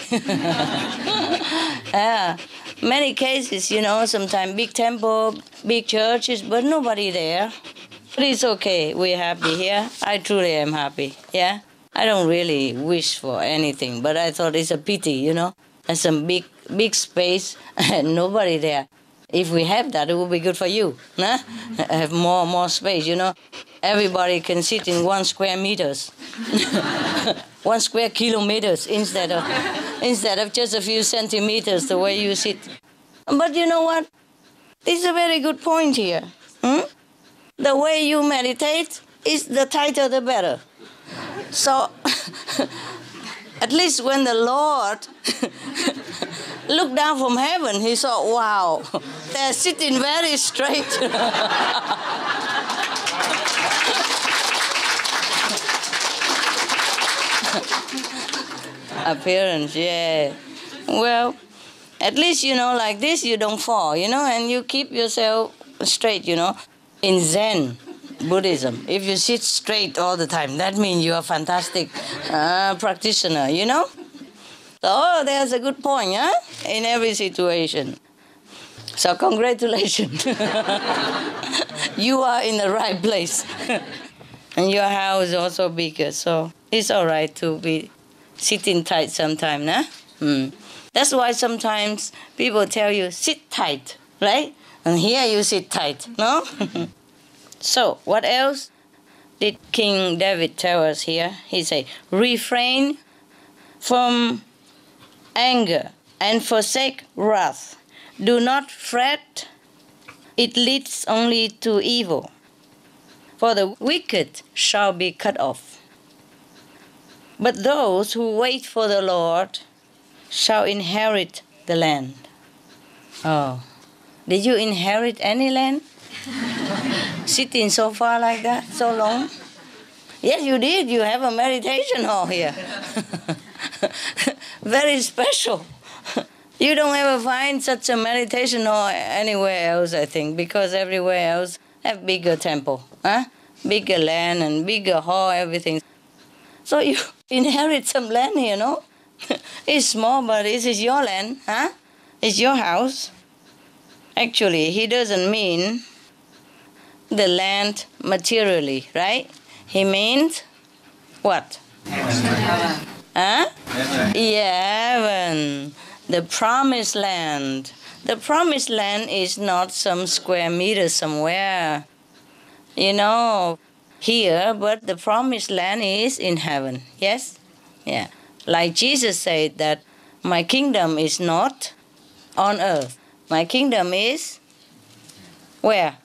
Yeah. Many cases, sometimes big temple, big churches, but nobody there. But it's okay, we're happy here. I truly am happy, yeah? I don't really wish for anything, but I thought it's a pity, There's some big space and nobody there. If we have that, it would be good for you, huh? Have more space, Everybody can sit in 1 square meters, 1 square kilometers instead of just a few centimeters the way you sit. But you know what? This is a very good point here. The way you meditate is the tighter the better. So, at least when the Lord looked down from heaven, he saw, wow, they're sitting very straight. Appearance, yeah. Well, at least, like this, you don't fall, and you keep yourself straight, In Zen Buddhism, if you sit straight all the time, that means you're a fantastic practitioner, So there's a good point, huh? In every situation. So congratulations. You are in the right place. And your house is also bigger, so it's all right to be sitting tight sometime, nah? That's why sometimes people tell you, sit tight, right? And here you sit tight, no? So, what else did King David tell us here? He said, refrain from anger and forsake wrath. Do not fret it leads only to evil. For the wicked shall be cut off. But those who wait for the Lord shall inherit the land. Oh, did you inherit any land? Sitting so far like that, so long? Yes, you did. You have a meditation hall here. Very special. You don't ever find such a meditation hall anywhere else, I think, because everywhere else have bigger temple, bigger land and bigger hall, everything. So you inherit some land here, no? It's small, but it is your land, It's your house. Actually, he doesn't mean the land materially, right? He means what? Heaven. Heaven. The promised land. The promised land is not some square meter somewhere, here, but the promised land is in heaven. Yes? Yeah. Like Jesus said that my kingdom is not on earth. My kingdom is where?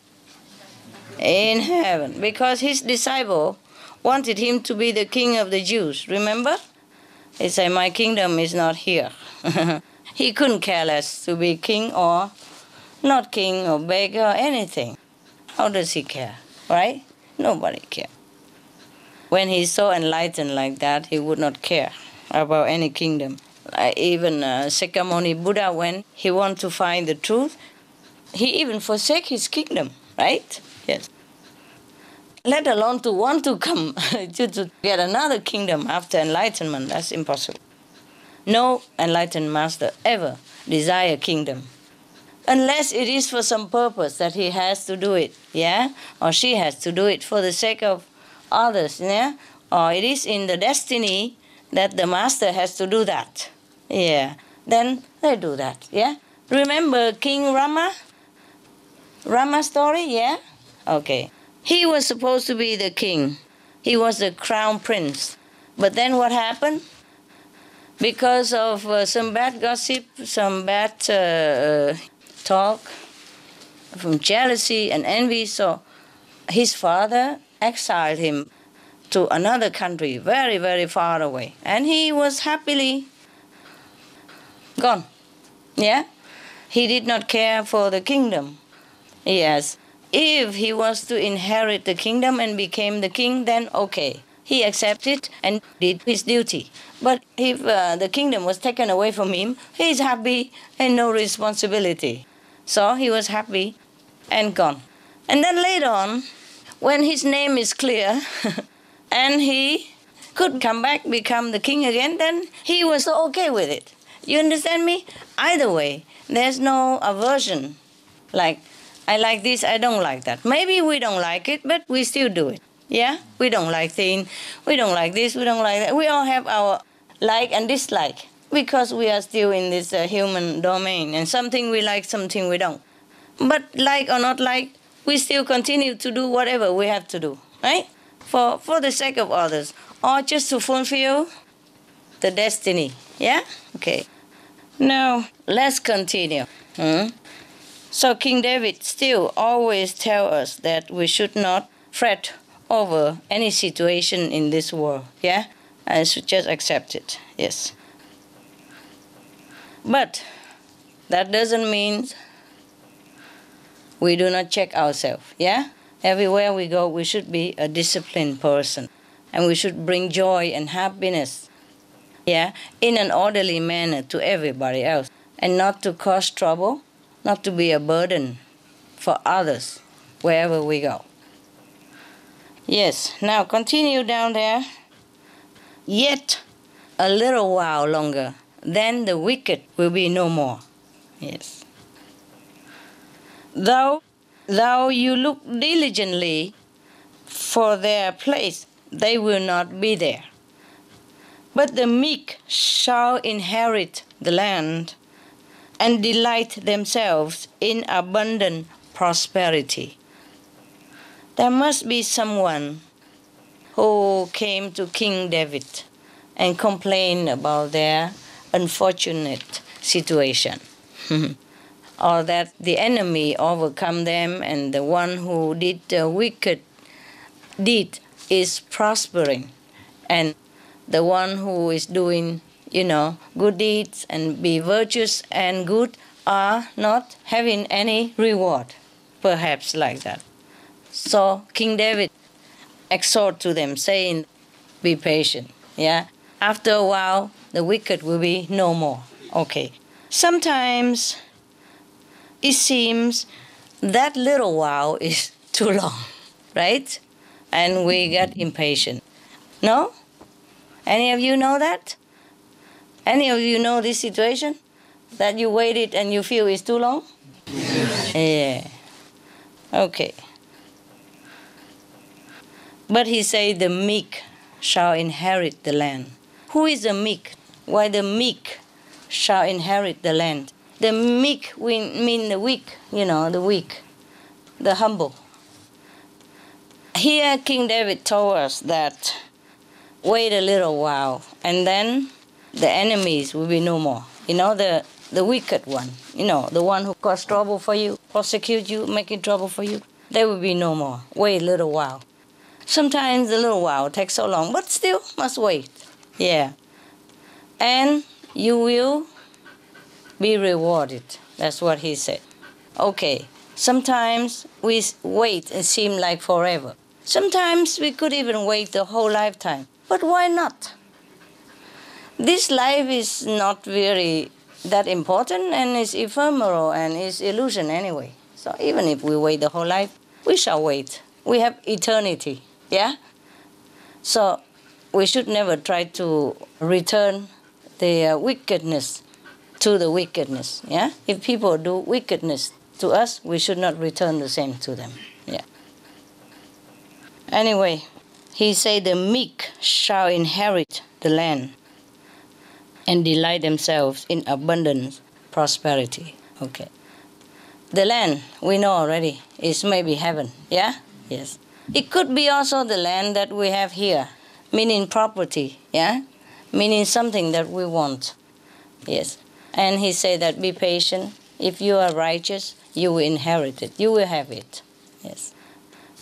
In heaven. Because his disciple wanted him to be the king of the Jews. Remember? He said, my kingdom is not here. He couldn't care less to be king or not king or beggar or anything. How does he care? Right? Nobody cares. When he's so enlightened like that, he would not care about any kingdom. Even Sakyamuni Buddha, when he wanted to find the truth, he even forsake his kingdom, right? Yes. Let alone to want to come to get another kingdom after enlightenment. That's impossible. No enlightened master ever desire kingdom. Unless it is for some purpose that he has to do it, or she has to do it for the sake of others, or it is in the destiny that the master has to do that, then they do that, Remember King Rama? Rama story, Okay. He was supposed to be the king. He was the crown prince. But then what happened? Because of some bad gossip, some bad talk, from jealousy and envy, so his father exiled him to another country, very, very far away. And he was happily gone. He did not care for the kingdom. Yes. If he was to inherit the kingdom and became the king, then okay. He accepted and did his duty. But if the kingdom was taken away from him, he is happy and no responsibility. So he was happy and gone. And then later on, when his name is clear and he could come back, become the king again, then he was okay with it. You understand me? Either way, there's no aversion. Like, I like this, I don't like that. Maybe we don't like it, but we still do it. We don't like things, we don't like this, we don't like that. We all have our like and dislike because we are still in this human domain. And something we like, something we don't. But like or not like, we still continue to do whatever we have to do, right? For the sake of others, or just to fulfill the destiny. Okay. Now, let's continue. So King David still always tells us that we should not fret over any situation in this world, I should just accept it, yes. But that doesn't mean we do not check ourselves, Everywhere we go, we should be a disciplined person, and we should bring joy and happiness, in an orderly manner to everybody else, and not to cause trouble, not to be a burden for others wherever we go. Yes, now continue down there. Yet a little while longer, then the wicked will be no more. Yes. Though you look diligently for their place, they will not be there. But the meek shall inherit the land and delight themselves in abundant prosperity. There must be someone who came to King David and complained about their unfortunate situation. or that the enemy overcome them and the one who did the wicked deed is prospering, and the one who is doing, good deeds and be virtuous and good are not having any reward, perhaps like that. So King David exhort to them, saying, be patient, yeah? After a while, the wicked will be no more. Okay. Sometimes it seems that little while is too long, right? And we get impatient. No? Any of you know that? Any of you know this situation? That you waited and you feel it's too long? Yeah. Okay. But he said, the meek shall inherit the land. Who is the meek? Why the meek shall inherit the land? The meek we mean the weak, the weak, the humble. Here King David told us that wait a little while and then the enemies will be no more. The wicked one, the one who cause trouble for you, persecute you, making trouble for you, they will be no more. Wait a little while. Sometimes a little while takes so long, but still must wait. Yeah. And you will be rewarded. That's what he said. Okay. Sometimes we wait and seem like forever. Sometimes we could even wait the whole lifetime. But why not? This life is not very that important and is ephemeral and is illusion anyway. So even if we wait the whole life, we shall wait. We have eternity, yeah? So we should never try to return the wickedness to the wickedness, yeah? If people do wickedness to us, we should not return the same to them, yeah? Anyway, he said the meek shall inherit the land and delight themselves in abundance, prosperity. Okay. The land, we know already, is maybe heaven, yeah? Yes. It could be also the land that we have here, meaning property, yeah? Meaning something that we want, yes. And he said that be patient. If you are righteous, you will inherit it. You will have it, yes.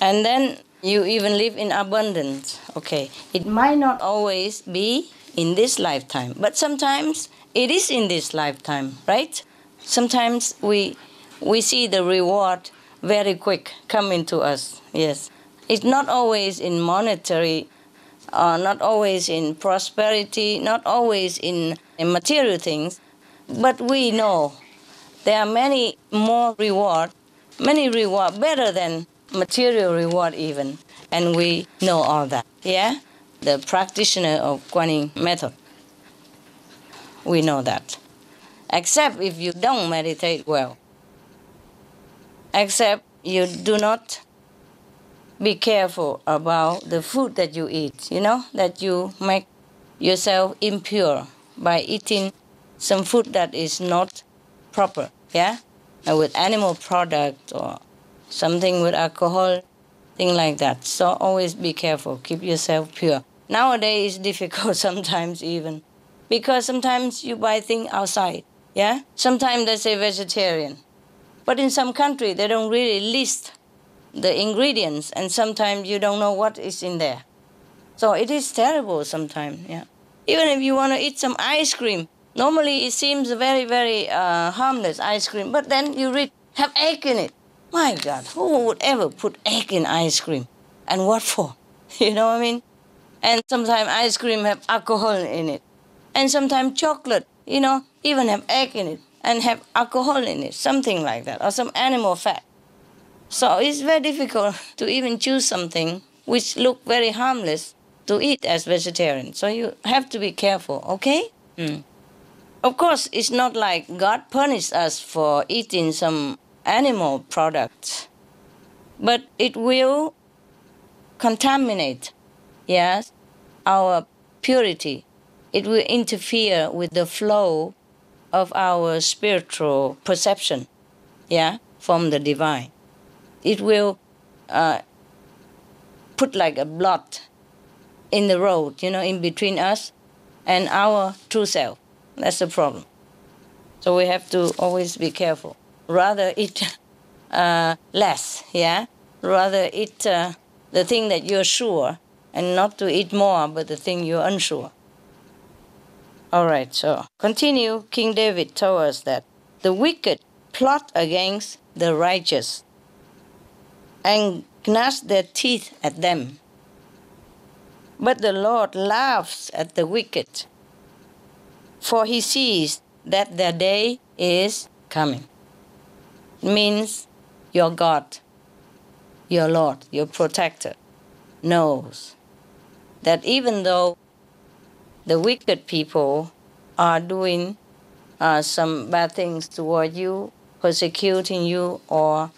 And then you even live in abundance, okay. It might not always be in this lifetime, but sometimes it is in this lifetime, right? Sometimes we see the reward very quick coming to us, yes. It's not always in monetary, not always in prosperity, not always in material things, but we know there are many more reward, better than material reward even, and we know all that, yeah? The practitioner of Kuan Yin method, we know that. Except if you don't meditate well. Except you do not be careful about the food that you eat, that you make yourself impure by eating some food that is not proper, yeah? With animal product or something with alcohol, thing like that. So always be careful, keep yourself pure. Nowadays it's difficult sometimes even, because sometimes you buy things outside, yeah? Sometimes they say vegetarian, but in some country they don't really list the ingredients, and sometimes you don't know what is in there. So it is terrible sometimes, yeah? Even if you want to eat some ice cream, normally it seems very, very harmless ice cream, but then you read, have egg in it. My God, who would ever put egg in ice cream? And what for? You know what I mean? And sometimes ice cream have alcohol in it. And sometimes chocolate, even have egg in it and have alcohol in it, something like that, or some animal fat. So it's very difficult to even choose something which look very harmless to eat as vegetarian. So you have to be careful, okay? Of course, it's not like God punished us for eating some animal products, but it will contaminate, yes, our purity. It will interfere with the flow of our spiritual perception, yeah, from the divine. It will put like a blot in the road, in between us and our true self. That's the problem. So we have to always be careful. rather eat less, yeah? Rather eat the thing that you're sure, and not to eat more, but the thing you're unsure. All right, so continue. King David told us that the wicked plot against the righteous and gnash their teeth at them. But the Lord laughs at the wicked, for he sees that their day is coming. It means your God, your Lord, your protector, knows that even though the wicked people are doing some bad things toward you, persecuting you, or,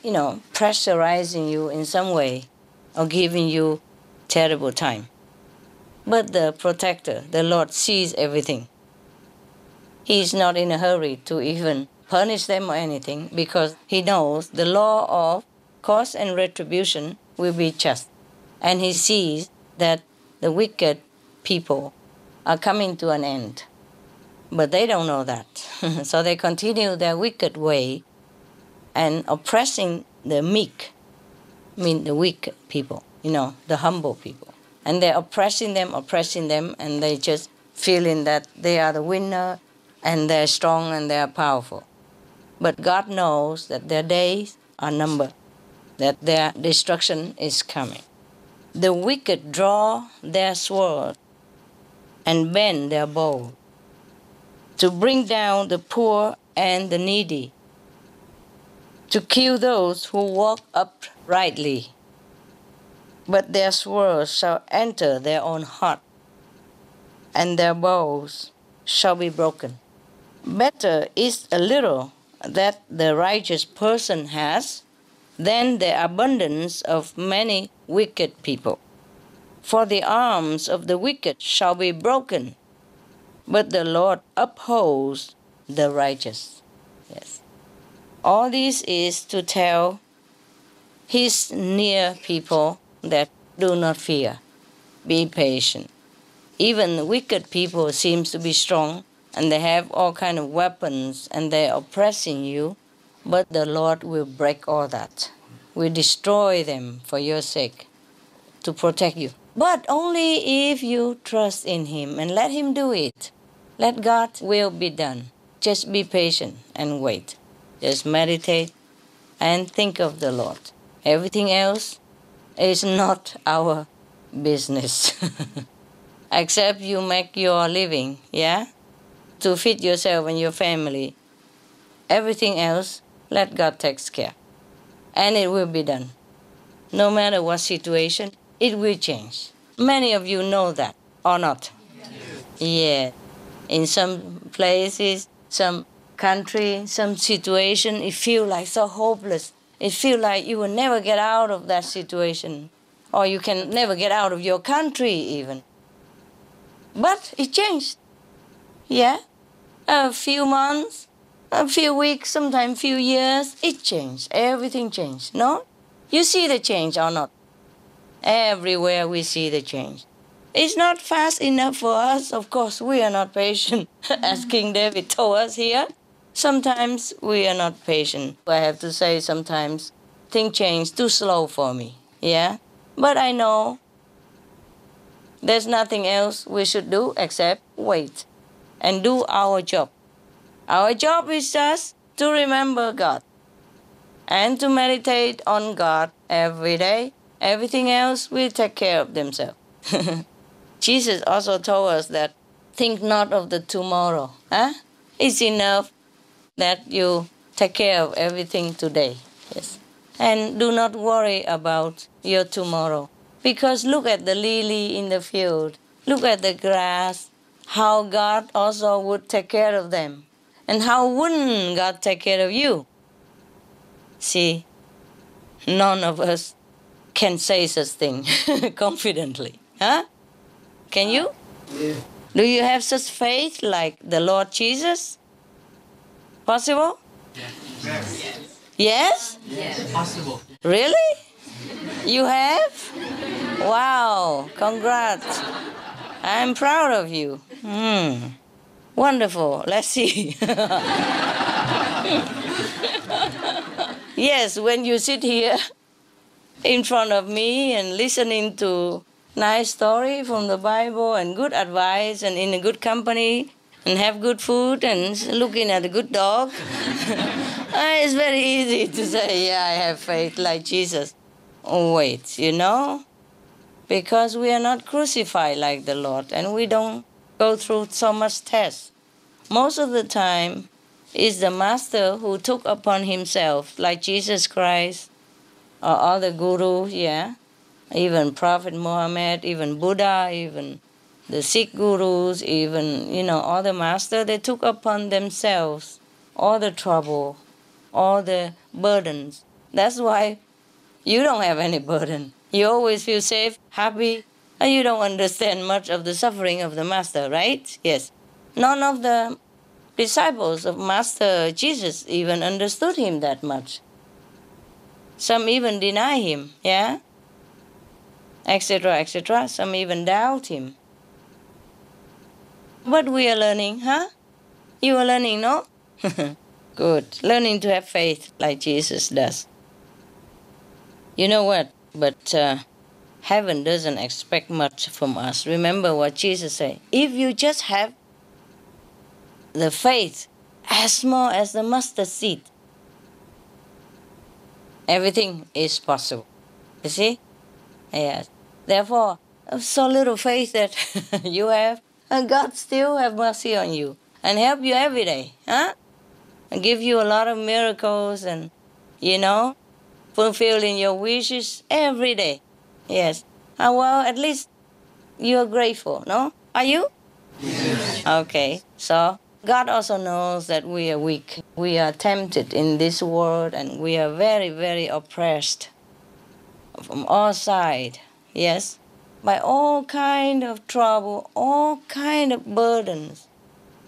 pressurizing you in some way, or giving you terrible time. But the protector, the Lord, sees everything. He is not in a hurry to even punish them or anything, because he knows the law of cause and retribution will be just. And he sees that the wicked people are coming to an end. But they don't know that. So they continue their wicked way and oppressing the meek, the weak people, the humble people. And they're oppressing them, and they just feeling that they are the winner, and they're strong and they're powerful. But God knows that their days are numbered, that their destruction is coming. The wicked draw their sword and bend their bow to bring down the poor and the needy, to kill those who walk uprightly. But their swords shall enter their own heart, and their bows shall be broken. Better is a little that the righteous person has than the abundance of many wicked people. For the arms of the wicked shall be broken, but the Lord upholds the righteous. Yes. All this is to tell his near people that do not fear, be patient. Even wicked people seems to be strong, and they have all kind of weapons, and they're oppressing you, but the Lord will break all that. Will destroy them for your sake, to protect you. But only if you trust in him and let him do it. Let God's will be done. Just be patient and wait. Just meditate and think of the Lord. Everything else is not our business. Except you make your living, yeah? To feed yourself and your family. Everything else, let God take care. And it will be done. No matter what situation, it will change. Many of you know that, or not? Yeah. In some places, some country, some situation, it feels like so hopeless. It feels like you will never get out of that situation. Or you can never get out of your country even. But it changed. Yeah. A few months, a few weeks, sometimes few years, it changed. Everything changed. No? You see the change or not? Everywhere we see the change. It's not fast enough for us. Of course, we are not patient, as King David told us here. Sometimes we are not patient. I have to say sometimes things change too slow for me. Yeah? But I know there's nothing else we should do except wait and do our job. Our job is just to remember God and to meditate on God every day. Everything else will take care of themselves. Jesus also told us that think not of the tomorrow. It's enough that you take care of everything today. Yes. And do not worry about your tomorrow. Because look at the lily in the field. Look at the grass. How God also would take care of them. And how wouldn't God take care of you? See, none of us can say such thing confidently. Can you? Yeah. Do you have such faith like the Lord Jesus? Possible? Yes. Yes? Yes. Possible. Really? You have? Wow, congrats. I'm proud of you. Wonderful. Let's see. Yes, when you sit here in front of me and listening to nice story from the Bible and good advice and in a good company and have good food and looking at a good dog, it's very easy to say, yeah, I have faith like Jesus. Oh, wait, because we are not crucified like the Lord and we don't go through so much tests. Most of the time, it's the Master who took upon himself, like Jesus Christ or other gurus, even Prophet Muhammad, even Buddha, even the Sikh gurus, even, all the masters, they took upon themselves all the trouble, all the burdens. That's why you don't have any burden. You always feel safe, happy, and you don't understand much of the suffering of the Master, right? Yes. None of the disciples of Master Jesus even understood him that much. Some even deny him, etc., etc. Some even doubt him. But we are learning, huh? You are learning, no? Good. Learning to have faith like Jesus does. You know what? But heaven doesn't expect much from us. Remember what Jesus said. If you just have the faith as small as the mustard seed, everything is possible. You see? Yes. Therefore, so little faith that you have, and God still have mercy on you and help you every day, huh? And give you a lot of miracles and, fulfilling your wishes every day. Yes. Well, at least you are grateful, no? Are you? Yes. Okay. So God also knows that we are weak. We are tempted in this world and we are very, very oppressed from all sides. Yes. By all kind of trouble, all kind of burdens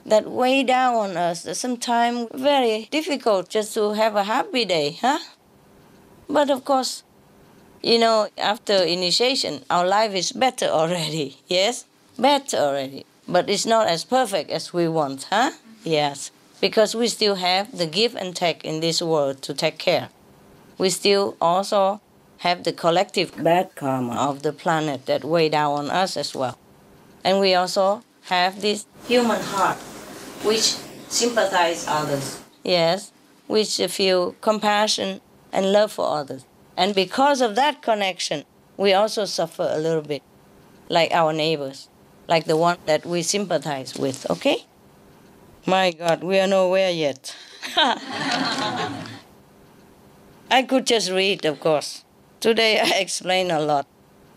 that weigh down on us. Sometimes very difficult just to have a happy day, huh? But of course, after initiation, our life is better already, yes? Better already. But it's not as perfect as we want, huh? Yes. Because we still have the give and take in this world to take care. We still also have the collective bad karma of the planet that weigh down on us as well. And we also have this human heart which sympathize others, yes, which feel compassion and love for others. And because of that connection, we also suffer a little bit, like our neighbors, like the one that we sympathize with, okay? My God, we are nowhere yet. I could just read, of course. Today I explained a lot.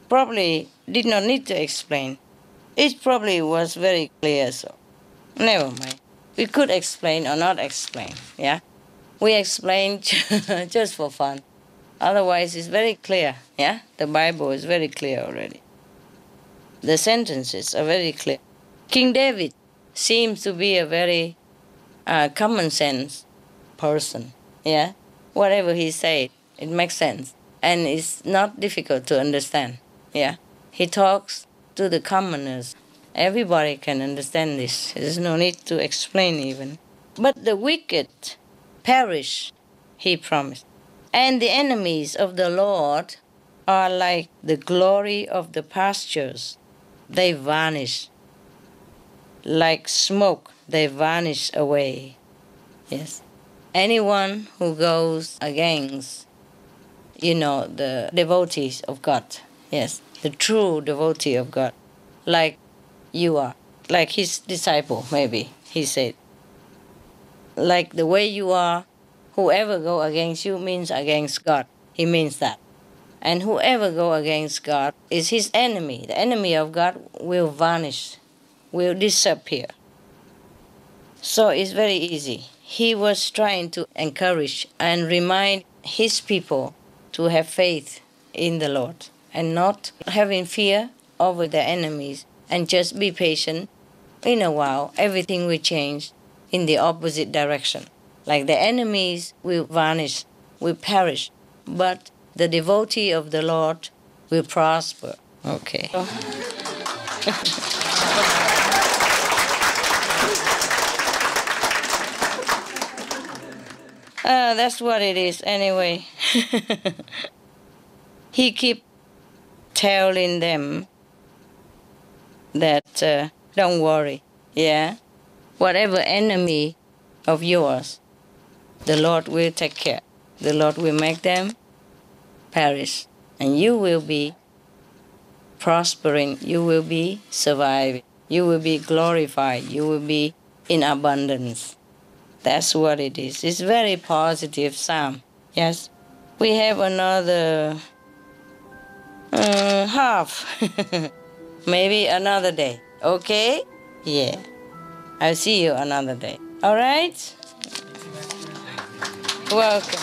Probably did not need to explain. It probably was very clear, so never mind. We could explain or not explain, yeah? We explain just for fun. Otherwise, it's very clear, yeah? The Bible is very clear already. The sentences are very clear. King David seems to be a very common sense person, yeah? Whatever he said, it makes sense. And it's not difficult to understand, yeah? He talks to the commoners. Everybody can understand this. There's no need to explain even. But the wicked perish, he promised. And the enemies of the Lord are like the glory of the pastures. They vanish. Like smoke, they vanish away. Yes. Anyone who goes against, the devotees of God, yes, the true devotee of God, like you are, like his disciple, maybe, he said. Like the way you are, whoever go against you means against God. He means that. And whoever go against God is his enemy. The enemy of God will vanish, will disappear. So it's very easy. He was trying to encourage and remind his people to have faith in the Lord and not having fear over their enemies and just be patient. In a while, everything will change in the opposite direction. Like the enemies will vanish, will perish, but the devotee of the Lord will prosper. Okay. That's what it is anyway. He keep telling them that don't worry, yeah? Whatever enemy of yours, the Lord will take care. The Lord will make them perish. And you will be prospering, you will be surviving, you will be glorified, you will be in abundance. That's what it is. It's very positive psalm. Yes. We have another half. Maybe another day. Okay? Yeah. I'll see you another day. All right? Welcome.